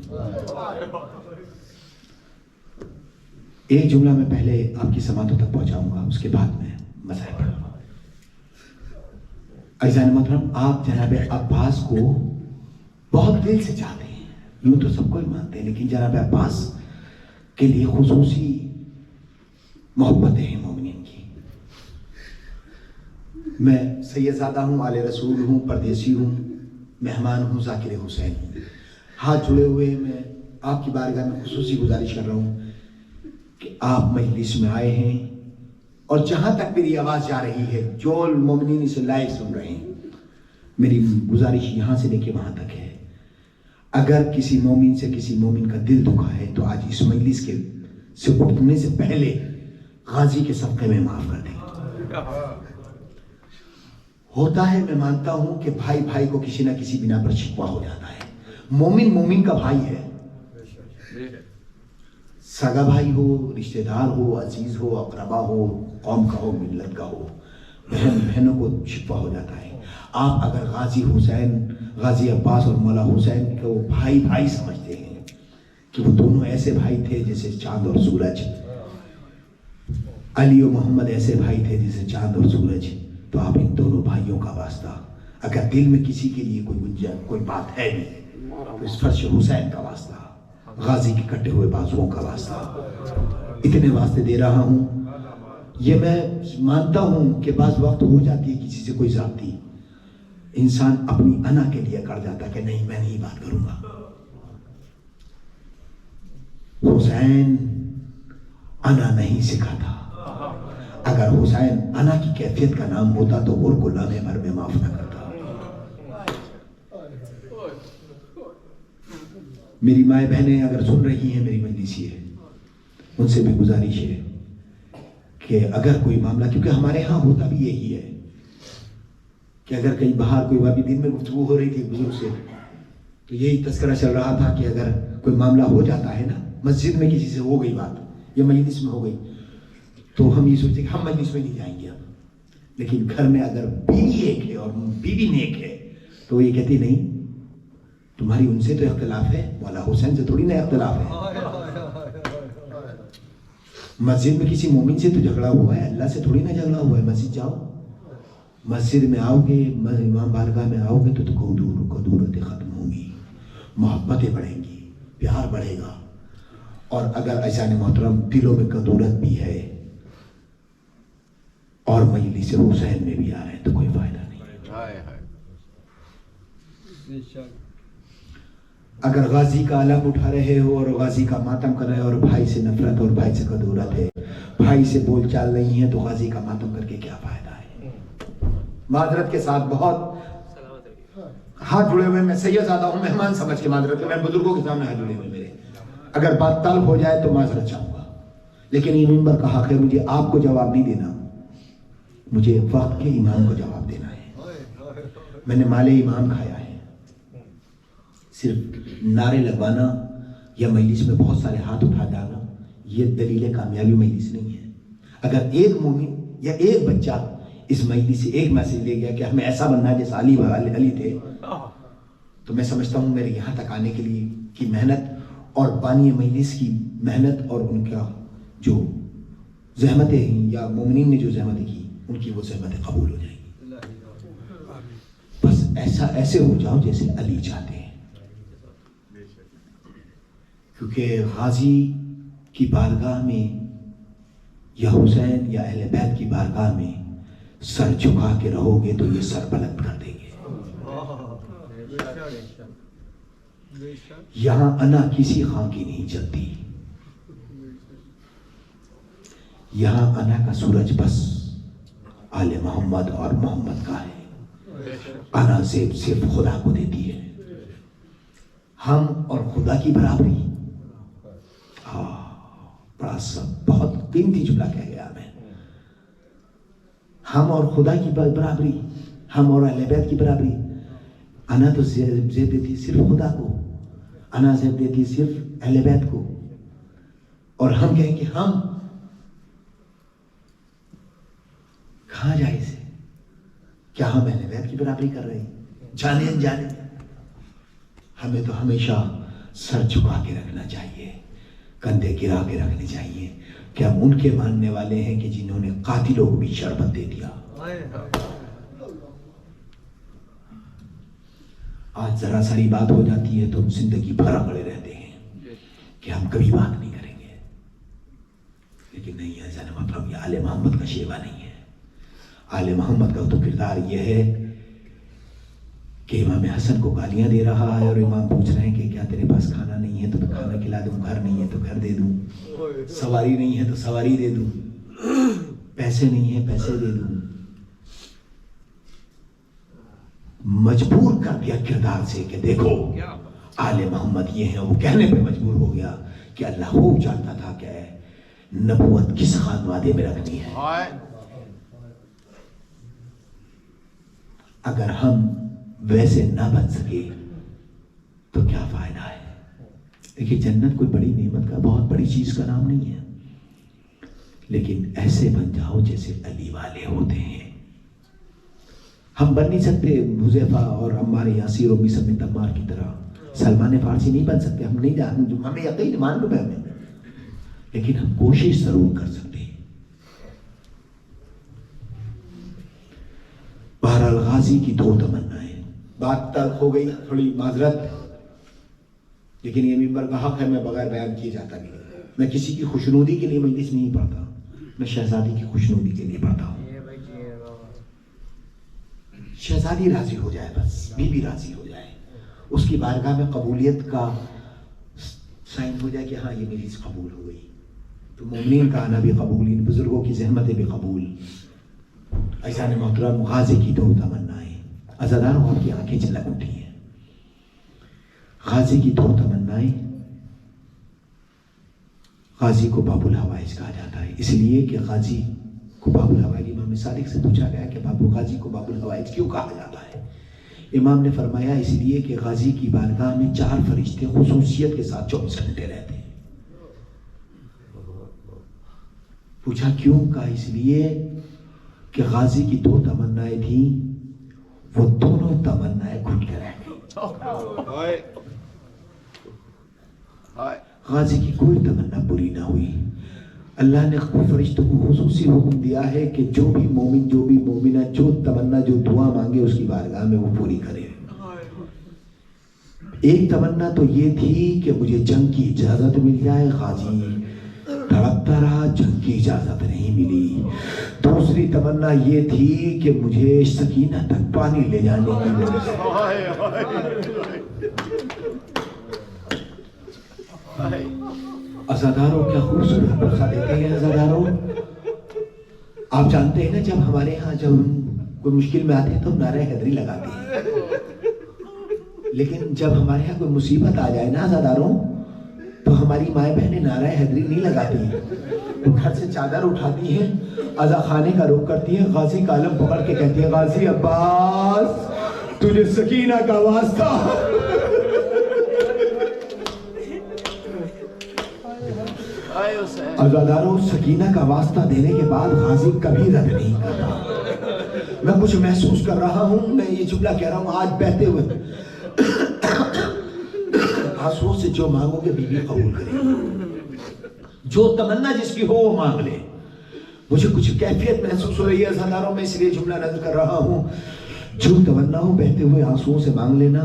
ایک جملہ میں پہلے آپ کی سماعتوں تک پہنچاؤں گا، اس کے بعد میں مسائل پڑھوں گا۔ عزیزان محترم، آپ جناب عباس کو بہت دل سے چاہتے ہیں، یوں تو سب کو ہی مانتے ہیں، لیکن جناب عباس کے لیے خصوصی محبتیں ہیں مومنین کی۔ میں سید زادہ ہوں، آل رسول ہوں، پردیسی ہوں، مہمان ہوں، ذاکر حسین ہوں۔ ہاتھ جڑے ہوئے میں آپ کی بارگاہ میں خصوصی گزارش کر رہا ہوں کہ آپ مجلس میں آئے ہیں، اور جہاں تک میری آواز جا رہی ہے، جو مومنین اسے لائیو سن رہے ہیں، میری گزارش یہاں سے لے کے وہاں تک ہے، اگر کسی مومن سے کسی مومن کا دل دکھا ہے تو آج اس مجلس کے سے اٹھنے سے پہلے غازی کے صدقے میں معاف کر دیں۔ ہوتا ہے، میں مانتا ہوں کہ بھائی بھائی کو کسی نہ کسی بنا پر شکوہ ہو جاتا ہے۔ مومن مومن کا بھائی ہے، سگا بھائی ہو، رشتہ دار ہو، عزیز ہو، اقربا ہو، قوم کا ہو، ملت کا ہو، بہن بہنوں کو شکوہ ہو جاتا ہے۔ آپ اگر غازی حسین، غازی عباس اور مولا حسین کو بھائی بھائی سمجھتے ہیں کہ وہ دونوں ایسے بھائی تھے جیسے چاند اور سورج، علی و محمد ایسے بھائی تھے جیسے چاند اور سورج، تو آپ ان دونوں بھائیوں کا واسطہ اگر دل میں کسی کے لیے کوئی بات ہے بھی تو اس فرش حسین کا واسطہ، غازی کے کٹے ہوئے بازوؤں کا واسطہ، اتنے واسطے دے رہا ہوں۔ یہ میں مانتا ہوں کہ بعض وقت ہو جاتی ہے کسی سے کوئی ذاتی، انسان اپنی انا کے لیے کر جاتا کہ نہیں میں نہیں بات کروں گا۔ حسین انا نہیں سکھاتا، اگر حسین انا کی کیفیت کا نام ہوتا تو اور کو لمحے بھر میں معاف نہ کرتا. میری مائیں بہنیں اگر سن رہی ہیں میری مجلس ہے، ان سے بھی گزارش ہے کہ اگر کوئی معاملہ، کیونکہ ہمارے ہاں ہوتا بھی یہی ہے کہ اگر کہیں باہر کوئی وابی دن میں گفتگو ہو رہی تھی بزرگ سے، تو یہی تذکرہ چل رہا تھا کہ اگر کوئی معاملہ ہو جاتا ہے نا، مسجد میں کسی سے ہو گئی بات یا مجلس میں ہو گئی، تو ہم یہ سوچتے کہ ہم مجلس میں نہیں جائیں گے اب. لیکن گھر میں اگر بیوی ایک ہے اور بیوی نیک ہے تو وہ یہ کہتی نہیں تمہاری ان سے تو اختلاف ہے، مولا حسین سے تھوڑی نا اختلاف ہے. مسجد میں کسی مومن سے تو جھگڑا ہوا ہے، اللہ سے تھوڑی نہ جھگڑا ہوا ہے. مسجد جاؤ، مسجد میں آؤ گے، امام بارگاہ میں آؤ گے تو کدورتیں ختم ہوں گی، محبتیں بڑھیں گی، پیار بڑھے گا. اور اگر عزیزان محترم دلوں میں کدورت بھی ہے اور مجلس حسین میں بھی آ رہے ہیں تو کوئی فائدہ نہیں. اگر غازی کا علم اٹھا رہے ہو اور غازی کا ماتم کر رہے ہو اور بھائی سے نفرت اور بھائی سے کدورت ہے، بھائی سے بول چال نہیں ہے، تو غازی کا ماتم کر کے کیا فائدہ ہے. معذرت کے ساتھ بہت ہاتھ جڑے ہوئے، میں سید زیادہ ہوں، مہمان سمجھ کے معذرت، میں بزرگوں کے سامنے ہاتھ جڑے ہوئے میرے. اگر بات طلب ہو جائے تو معذرت چاہوں گا، لیکن یہ ممبر کا حق ہے، مجھے آپ کو جواب نہیں دینا، مجھے وقت کے امام کو جواب دینا ہے. میں نے مال امام کھایا ہے. صرف نعرے لگوانا یا مجلس میں بہت سارے ہاتھ اٹھا جانا یہ دلیل کامیابی مجلس نہیں ہے. اگر ایک مومن یا ایک بچہ اس مجلس سے ایک میسج لے گیا کہ ہمیں ایسا بننا ہے جیسا علی تھے، تو میں سمجھتا ہوں میرے یہاں تک آنے کے لیے کی محنت اور بانی مجلس کی محنت اور ان کا جو زحمتیں ہیں یا مومنین نے جو زحمتیں کی ان کی وہ زحمتیں قبول ہو جائیں گی. بس ایسے ہو جاؤ جیسے علی چاہتے ہیں، کیونکہ غازی کی بارگاہ میں یا حسین یا اہل بیت کی بارگاہ میں سر جھکا کے رہو گے تو یہ سر بلند کر دیں گے. یہاں انا کسی خاں کی نہیں چلتی، یہاں انا کا سورج بس آل محمد اور محمد کا ہے. انا زیب صرف خدا کو دیتی ہے. ہم اور خدا کی برابری، بڑا سب بہت قیمتی جملہ کہہ گیا میں. ہم اور خدا کی برابری، ہم اور اہل بیت کی برابری. انا تو زیب دیتی صرف خدا کو، انا زیب دیتی صرف اہل بیت کو، اور ہم کہیں کہ ہم کہاں جائے سے کیا ہم اہل بیت کی برابری کر رہے ہیں؟ جانے انجانے ہمیں تو ہمیشہ سر جھکا کے رکھنا چاہیے، کندھے گرا کے رکھنے چاہیے کہ ہم ان کے ماننے والے ہیں کہ جنہوں نے قاتلوں کو بھی شربت دے دیا. آج ذرا ساری بات ہو جاتی ہے تو ہم زندگی بھر پڑے رہتے ہیں کہ ہم کبھی بات نہیں کریں گے. لیکن نہیں ہے زیادہ مطلب یہ آل محمد کا شیوا نہیں ہے. آل محمد کا تو کردار یہ ہے کہ امام حسن کو گالیاں دے رہا ہے اور امام پوچھ رہے ہیں کہ کیا تیرے پاس کھانا نہیں ہے تو میں کھانا کھلا دوں، گھر نہیں ہے تو گھر دے دوں، سواری نہیں ہے تو سواری دے دوں، پیسے نہیں ہے پیسے دے دوں. مجبور کر دیا کردار سے کہ دیکھو آل محمد یہ ہیں. وہ کہنے پہ مجبور ہو گیا کہ اللہ خوب جانتا تھا کہ نبوت کس خانوادے میں رکھنی ہے. اگر ہم ویسے نہ بن سکے تو کیا فائدہ ہے. دیکھیے جنت کوئی بڑی نعمت کا بہت بڑی چیز کا نام نہیں ہے، لیکن ایسے بن جاؤ جیسے علی والے ہوتے ہیں. ہم بن نہیں سکتے حذیفہ اور عمار یاسر اور مصعب بن عمار کی طرح، سلمان فارسی نہیں بن سکتے، ہم نہیں جانتے، ہمیں یقین مان لو ہمیں، لیکن ہم کوشش ضرور کر سکتے ہیں. بہرحال غازی کی دو تمنا ہے. بات تلخ ہو گئی، تھوڑی معذرت، لیکن یہ ممبر کا حق ہے، میں بغیر بیان کیے جاتا نہیں. میں کسی کی خوشنودی کے لیے مجلس نہیں پڑھتا، میں شہزادی کی خوشنودی کے لیے پڑھتا ہوں. شہزادی راضی ہو جائے، بس بی بی راضی ہو جائے، اس کی بارگاہ میں قبولیت کا سائن ہو جائے کہ ہاں یہ مجلس قبول ہو گئی. تو مومنین کا آنا بھی قبول، ان بزرگوں کی زحمتیں بھی قبول۔ عزیزان محترم، غازی کی دو تمنائیں، عزاداروں آپ کی آنکھیں جھلک اٹھی ہیں۔ غازی کی دو تمنائیں، غازی کو باب الحوائج کہا جاتا ہے اس لیے کہ غازی کو باب الحوائج، امام صادق سے پوچھا گیا کہ بابو غازی کو باب الحوائج کیوں کہا جاتا ہے؟ امام نے فرمایا اس لیے کہ غازی کی بارگاہ میں 4 فرشتے خصوصیت کے ساتھ 24 گھنٹے رہتے ہیں۔ پوچھا کیوں؟ کہا اس لیے کہ غازی کی 2 تمنائیں تھیں، وہ دونوں تمنائیں گھٹ کے رہ گئی۔ غازی کی کوئی تمنا پوری نہ ہوئی۔ اللہ نے فرشتوں کو خصوصی حکم دیا ہے کہ جو بھی مومن، جو بھی مومنہ، جو تمنا، جو دعا مانگے اس کی بارگاہ میں وہ پوری کرے۔ ایک تمنا تو یہ تھی کہ مجھے جنگ کی اجازت مل جائے، غازی تڑپتا رہا، جنگ کی اجازت نہیں ملی۔ دوسری تمنا یہ تھی کہ مجھے سکینہ تک پانی لے جانے کی عزاداروں کیا خوبصورت غصہ دیتے ہیں عزاداروں۔ آپ جانتے ہیں نا جب ہمارے ہاں جب کوئی مشکل میں آتے ہیں تو ہم نعرہ حیدری لگاتے ہیں، لیکن جب ہمارے ہاں کوئی مصیبت آ جائے نا عزاداروں تو ہماری مائیں بہنیں نعرہ حیدری نہیں لگاتی ہیں، وہ گھر سے چادر اٹھاتی ہیں، عزا خانے کا رخ کرتی ہیں، غازی کا علم پکڑ کے کہتی ہیں غازی عباس تجھے سکینہ کا واسطہ۔ عزاداروں سکینہ کا واسطہ دینے کے بعد غازی کبھی رد نہیں کرتا۔ میں کچھ محسوس کر رہا ہوں، میں یہ جملہ کہہ رہا ہوں آج بہتے ہوئے، آنسوؤں سے جو مانگو گے بیوی قبول کرے، جو تمنا جس کی ہو وہ مانگ لے۔ مجھے کچھ کیفیت محسوس ہو رہی ہے عزاداروں، میں اس لیے جملہ نقل کر رہا ہوں، جو تمنا ہو بہتے ہوئے آنسوؤں سے مانگ لینا،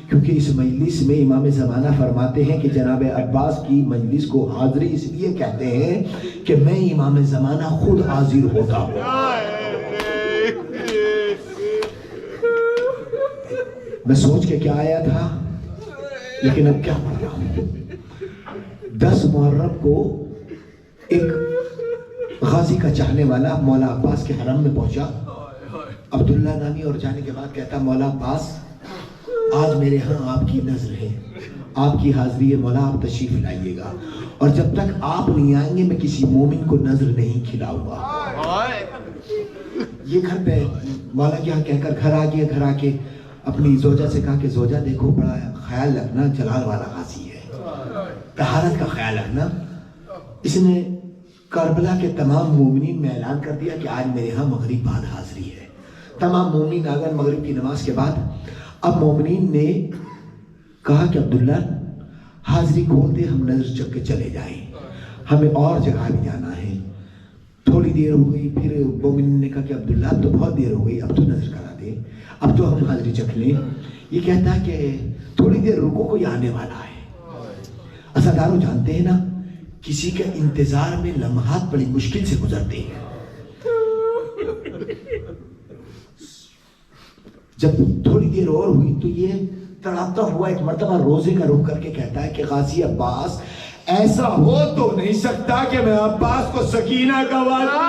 کیونکہ اس مجلس میں امام زمانہ فرماتے ہیں کہ جناب عباس کی مجلس کو حاضری اس لیے کہتے ہیں کہ میں امام زمانہ خود حاضر ہوتا ہوں۔ میں سوچ کے کیا آیا تھا لیکن اب کیا پڑھ رہا ہوں۔ 10 محرم کو ایک غازی کا چاہنے والا مولا عباس کے حرم میں پہنچا، عبداللہ نامی، اور جانے کے بعد کہتا مولا عباس آج میرے ہاں آپ کی نظر ہے، آپ کی حاضری ہے، مولا آپ تشریف لائیے گا، اور جب تک آپ نہیں آئیں گے میں کسی مومن کو نظر نہیں کھلاؤں گا۔ یہ گھر پہ مولا کیا کہہ کر گھر آ گیا، گھر آ کے اپنی زوجہ سے کہا کہ زوجہ دیکھو بڑا خیال رکھنا، جلال والا غازی ہے، طہارت کا خیال رکھنا۔ اس نے کربلا کے تمام مومنین میں اعلان کر دیا کہ آج میرے ہاں مغرب بعد حاضری ہے۔ تمام مومنین آ گئے مغرب کی نماز کے بعد۔ اب مومنین نے کہا کہ عبداللہ حاضری کھول دے، ہم نظر چک کے چلے جائیں، ہمیں اور جگہ بھی جانا ہے۔ تھوڑی دیر ہو گئی، پھر مومنین نے کہا کہ عبداللہ اب تو بہت دیر ہو گئی، اب تو نظر کرا دے، اب تو ہم حاضری چکھ لیں۔ یہ کہتا ہے کہ تھوڑی دیر رکو، کوئی آنے والا ہے۔ عزاداروں جانتے ہیں نا کسی کے انتظار میں لمحات بڑی مشکل سے گزرتے ہیں۔ جب تھوڑی دیر اور ہوئی تو یہ تڑپتا ہوا ایک مرتبہ روزے کا رخ کر کے کہتا ہے کہ غازی عباس ایسا ہو تو نہیں سکتا کہ میں عباس کو سکینہ کا وعدہ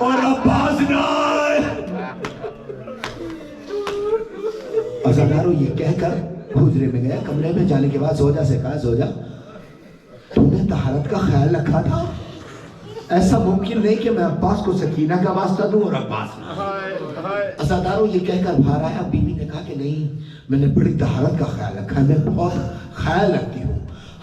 اور عباس نہ آئے۔ عزاداروں یہ کہہ کر حجرے میں گیا، کمرے میں جانے کے بعد زوجہ سے کہا زوجہ تم نے طہارت کا خیال رکھا تھا، ایسا ممکن نہیں کہ میں عباس کو سکینہ کا واسطہ دوں اور عباس نہ۔ عزاداروں یہ کہہ کر باہر آیا، بیوی نے کہا کہ نہیں میں نے بڑی طہارت کا خیال رکھا ہے، میں بہت خیال رکھتی ہوں۔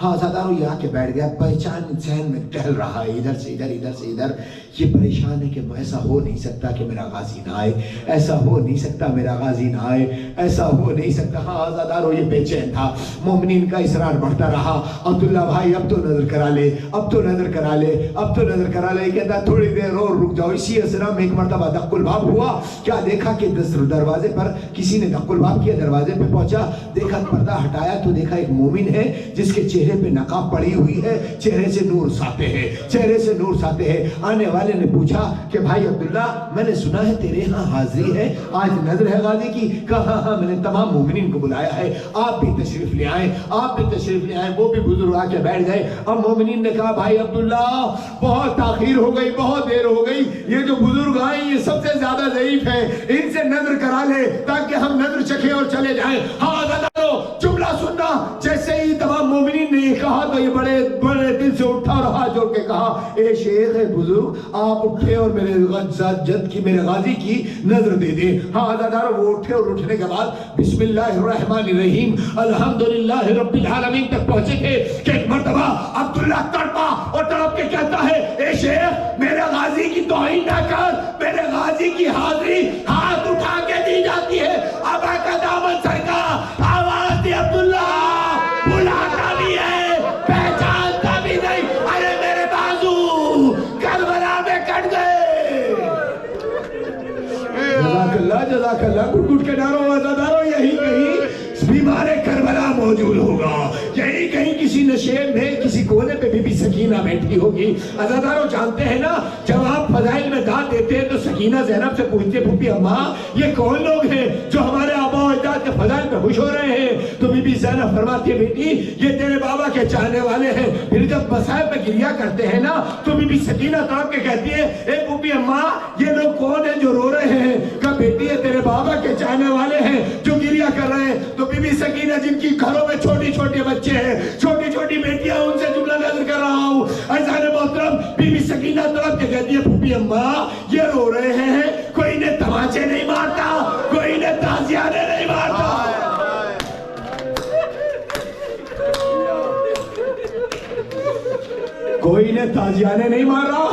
ہاں عزاداروں یہ آ کے بیٹھ گیا، پہچان ذہن میں ٹہل رہا ہے، ادھر سے ادھر ادھر سے ادھر، یہ پریشان ہے کہ ایسا ہو نہیں سکتا کہ میرا غازی نہ آئے، ایسا ہو نہیں سکتا میرا غازی نہ آئے، ایسا ہو نہیں سکتا۔ ہاں عزاداروں یہ بے چین تھا، مومنین کا اصرار بڑھتا رہا، عبداللہ بھائی اب تو نظر کرا لے، اب تو نظر کرا لے، اب تو نظر کرا لے، کہتا تھوڑی دیر اور رک جاؤ۔ اسی اسرا میں ایک مرتبہ دق الباب ہوا، کیا دیکھا کہ دروازے پر کسی نے دق الباب کیا، دروازے پہ پہنچا، دیکھا پردہ ہٹایا تو دیکھا ایک مومن ہے جس کے چہرے پہ نقاب پڑی ہوئی ہے، چہرے سے نور ساتے ہیں، چہرے سے نور ساتے ہیں۔ آنے والے والے نے پوچھا کہ بھائی عبداللہ میں نے سنا ہے تیرے ہاں حاضری ہے، آج نظر ہے غازی کی؟ کہا ہاں میں نے تمام مومنین کو بلایا ہے، آپ بھی تشریف لے آئیں، آپ بھی تشریف لے آئیں۔ وہ بھی بزرگ آ کے بیٹھ گئے۔ اب مومنین نے کہا بھائی عبداللہ بہت تاخیر ہو گئی، بہت دیر ہو گئی، یہ جو بزرگ آئیں یہ سب سے زیادہ ضعیف ہے، ان سے نظر کرا لے تاکہ ہم نظر چکھیں اور چلے جائیں۔ ہاں عزیزانو جملہ سننا، جیسے ہی تمام مومنین نے یہ کہا تو یہ بڑے بڑے دل سے اٹھا اور ہاتھ جوڑ کے کہا اے شیخ اے بزرگ آپ اٹھے اور میرے جد کی میرے غازی کی نظر دے دیں۔ ہاں عزیزانو وہ اٹھے اور اٹھنے کے بعد بسم اللہ الرحمن الرحیم الحمدللہ رب العالمین تک پہنچے تھے کہ ایک مرتبہ عبداللہ تڑپا اور تڑپ کے کہتا ہے اے شیخ میرے غازی کی توہین نہ کر، میرے غازی کی حاضری ہاتھ اٹھا کے دی جاتی ہے۔ آبا کا دامن سرکا، آواز دی عبداللہ، بلاتا بھی ہے پہچانتا بھی نہیں، ارے میرے بازو کربلا میں کٹ گئے۔ جزاک اللہ گھٹ گھٹ کے ڈارو وزادارو، یہی کہیں بیمار کربلا موجود ہوگا، یہی کہیں کسی نشیب میں کسی کونے پہ بی بی سکینہ بیٹھی ہوگی۔ عزادارو جانتے ہیں نا جب آپ فضائل میں داد دیتے ہیں تو سکینہ زینب سے پوچھتے پھوپھی اماں یہ کون لوگ ہیں جو ہمارے آبا و اجداد کے فضائل پہ خوش ہو رہے ہیں؟ تو بی بی زینب فرماتی ہے بیٹی یہ تیرے بابا کے چاہنے والے ہیں۔ پھر جب مصائب پہ گریا کرتے ہیں نا تو بی بی سکینہ تڑپ کے کہتی ہے اے پھوپھی اماں یہ لوگ کون ہیں جو رو رہے ہیں؟ کہا بیٹی یہ تیرے بابا کے چاہنے والے ہیں جو گریا کر رہے ہیں۔ تو بی بی سکینہ جن کی گھروں میں چھوٹی چھوٹی بچے ہیں، چھوٹی چھوٹی بیٹیاں، ان سے جملہ نظر کر رہا ہوں۔ عزیزان محترم بی بی سکینہ طرف کے کہتی ہے پھوپھی اماں یہ رو رہے ہیں، کوئی انہیں تماچے نہیں مارتا، کوئی انہیں تازیانے نہیں مارتا۔ کوئی انہیں تازیانے نہیں مارا۔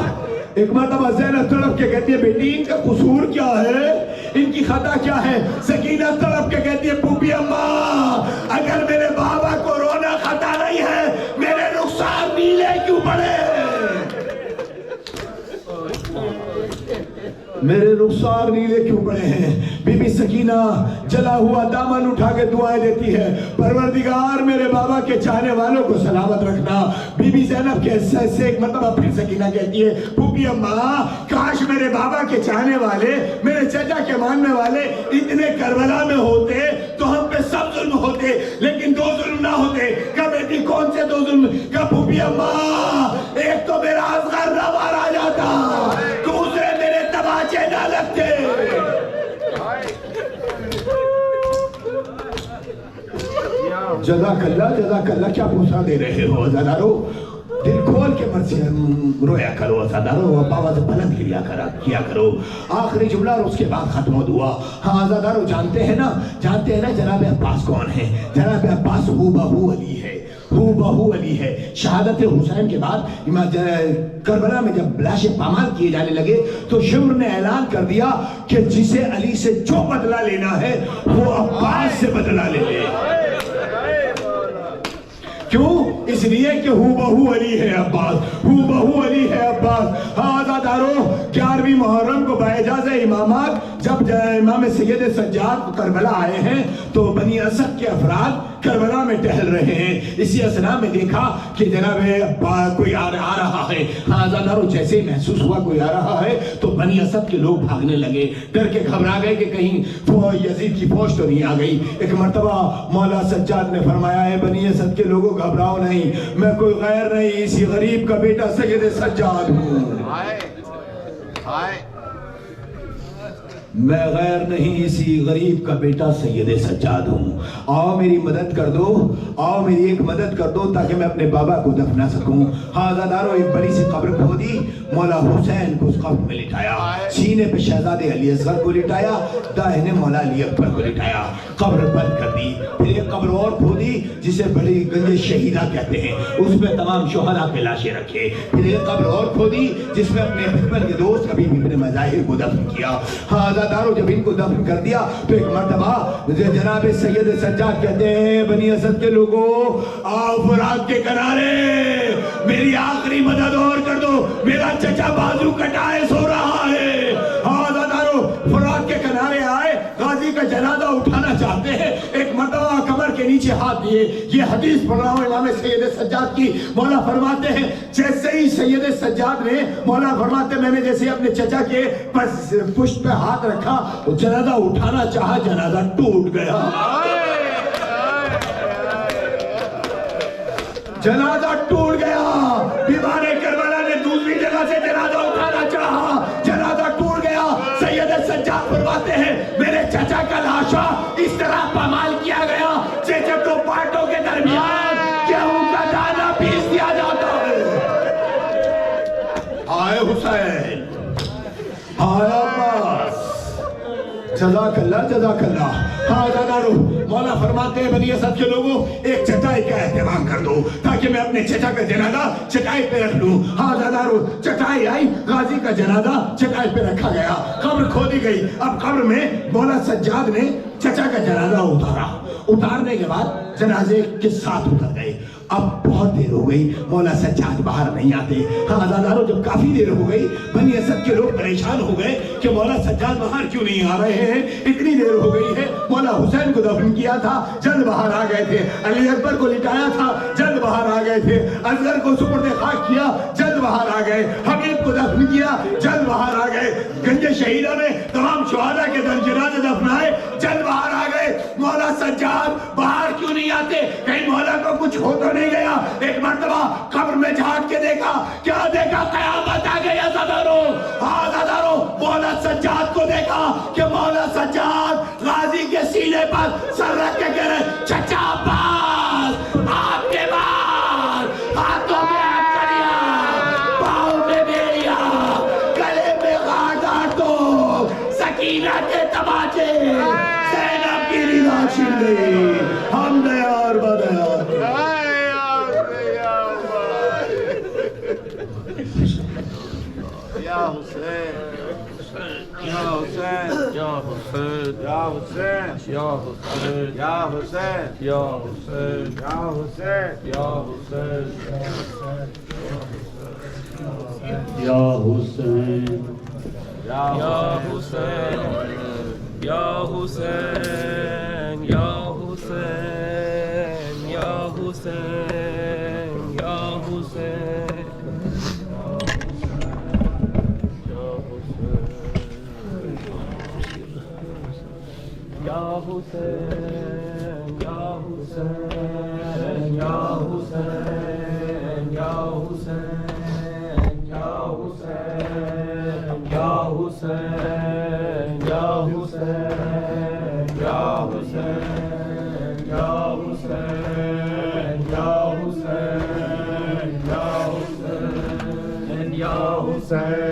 ایک مرتبہ زینب تڑپ کے کہتی ہے بیٹی ان کا قصور کیا ہے، ان کی خطا کیا ہے؟ سکینہ تڑپ کے کہتی ہے پھوپھی اماں اگر میرے بابا کو رونا خطا نہیں ہے میرے رخسار نیلے کیوں پڑے؟ میرے رخسار نیلے کیوں پڑے ہیں؟ بی بی سکینہ جلا ہوا دامن اٹھا کے دعائیں دیتی ہے پروردگار میرے بابا کے چاہنے والوں کو سلامت رکھنا۔ بی بی زینب کے حصے سے ایک مرتبہ پھر سکینہ کہتی ہے پھوپھی اماں کاش میرے بابا کے چاہنے والے، میرے چچا کے ماننے والے اتنے کربلا میں ہوتے تو ہم پہ سب ظلم ہوتے، لیکن دو ظلم نہ ہوتے۔ کہا بیٹی کون سے دو ظلم؟ کہا پھوپھی اماں ایک تو میرا اصغر نہ مارا جاتا، دوسرے میرے تماچے نہ لگتے۔ جزاک اللہ کیا پوچھا دے رہے ہو عزادارو؟ دل کھول کے مت سے رویا کرو عزادارو، آواز بلند کیا کرو۔ آخری جملہ اور اس کے بعد ختم ہو دعا۔ ہاں عزادارو جانتے ہیں نا جناب عباس کون ہے؟ جناب عباس ہو بہو علی ہے، ہو بہو علی ہے۔ شہادت حسین کے بعد کربلا میں جب لاشیں پامال کیے جانے لگے تو شمر نے اعلان کر دیا کہ جسے علی سے جو بدلہ لینا ہے وہ عباس سے بدلہ لے لے۔ کیوں؟ اس لیے کہ ہو بہو علی ہے عباس، ہو بہو علی ہے عباس۔ ہاں عزادارو 11ویں محرم کو باعجاز امامات جب امام سید سجاد کربلا آئے ہیں تو بنی اسد کے افراد کربلا میں ٹہل رہے ہیں۔ اسی اثناء میں دیکھا کہ جناب کوئی آ رہا ہے۔ ہاں عزادارو جیسے ہی محسوس ہوا کوئی آ رہا ہے تو بنی اسد کے لوگ بھاگنے لگے، ڈر کے گھبرا گئے کہ کہیں یزید کی فوج تو نہیں آ گئی۔ ایک مرتبہ مولا سجاد نے فرمایا ہے بنی اسد کے لوگوں گھبراؤ نہیں، میں کوئی غیر نہیں، اسی غریب کا بیٹا سید سجاد ہوں۔ میں غیر نہیں، اسی غریب کا بیٹا سید سجاد ہوں۔ آؤ میری مدد کر دو، آؤ میری ایک مدد کر دو تاکہ میں اپنے بابا کو دفنا سکوں۔ ہاں عزادارو ایک بڑی سی قبر کھودی، مولا حسین کو اس قبر میں لٹایا، سینے پہ شہزادے علی اصغر کو لٹایا، داہنے مولا علی اکبر کو لٹایا، قبر بند کر دی۔ پھر ایک قبر اور کھودی جسے بڑی گنج شہیدہ کہتے ہیں، اس میں تمام شہداء کے لاشیں رکھے۔ پھر ایک قبر اور کھودی جس میں اپنے بچپن کے دوست کبھی ابن مظاہر کو دفن کیا۔ ہاں عزادارو جب ان کو دفن کر دیا تو ایک مرتبہ جناب سید سجاد کہتے ہیں بنی اسد کے لوگوں آؤ فرات کے کنارے، میری آخری مدد اور کر دو، میرا چچا بازو کٹائے سو رہا ہے۔ ہاں عزادارو فرات کے کنارے آئے, غازی کا جنازہ اٹھانا چاہتے ہیں, ایک مرتبہ کمر کے نیچے ہاتھ دیے. یہ حدیث پڑھ رہا ہوں امام سید سجاد کی. مولا فرماتے ہیں جیسے ہی سید سجاد نے, مولا فرماتے میں نے جیسے اپنے چچا کے پشت پہ ہاتھ رکھا, وہ جنازہ اٹھانا چاہا, جنازہ ٹوٹ گیا. جنازہ ٹوٹ گیا. بیمار کربلا نے دوسری جگہ سے جنازہ اٹھانا چاہا, جنازہ ٹوٹ گیا. سید سجاد فرماتے ہیں میرے چچا کا لاشا اس طرح پامال کیا گیا جیسے دو پارٹوں کے درمیان گیہوں کا دانہ پیس دیا جاتا ہے. آئے حسین, آئے عباس, جزاک اللہ جزاک اللہ. ہاں دادارو, مولا فرماتے ہیں بنی اسد کے لوگوں ایک چٹائی کا اہتمام کر دو تاکہ میں اپنے چچا کا جنازہ چٹائی پہ رکھ لوں. ہاں دادارو, چٹائی آئی, غازی کا جنازہ چٹائی پہ رکھا گیا, قبر کھودی گئی. اب قبر میں مولا سجاد نے چچا کا جنازہ اتارا. اتارنے کے بعد جنازے کے ساتھ اتر گئے. اب بہت دیر ہو گئی, مولا سجاد باہر نہیں آتے. ہاں عزادارو, جب کافی دیر ہو گئی بنی اسد کے لوگ پریشان ہو گئے کہ مولا سجاد باہر کیوں نہیں آ رہے ہیں, اتنی دیر ہو گئی ہے. مولا حسین کو دفن کیا تھا, جلد باہر آ گئے تھے. علی اکبر کو لٹایا تھا, جلد باہر آ گئے تھے. اصغر کو سپرد خاک کیا, جلد باہر آ گئے. حبیب کو دفن کیا, جلد باہر آ گئے. گنج شہیدہ میں تمام شہداء کے جنازے دفنائے, جلد باہر آ گئے. مولا سجاد باہر کیوں نہیں آتے, کہیں مولا کو کچھ ہو تو نہیں گیا. ایک مرتبہ قبر میں جھانک کے دیکھا, کیا دیکھا, قیامت آ گئی. عزادارو, ہاں عزادارو, مولا سجاد کو دیکھا کہ مولا سجاد غازی کے سینے پر سر رکھ کے کہہ رہے چچا عباس آپ کے بعد, ہاتھوں میں ہتھیلیاں, پاؤں میں بیڑیاں, گلے میں غاردو, سکینہ کے تماچے, زینب کی رضا چھن گئی. ہم دیار بدیار. یا حسین, یا حسین, یا حسین, یا حسین, یا حسین, یا حسین, یا حسین, یا حسین, یا حسین, یا حسین, یا حسین, یا حسین, یا حسین, یا حسین, یا حسین. Ya Hussein, Ya Hussein, Ya Hussein, Ya Hussein, Ya Hussein, Ya Hussein, Ya Hussein, Ya Hussein, Ya Hussein, Ya Hussein, Ya Hussein, Ya Hussein.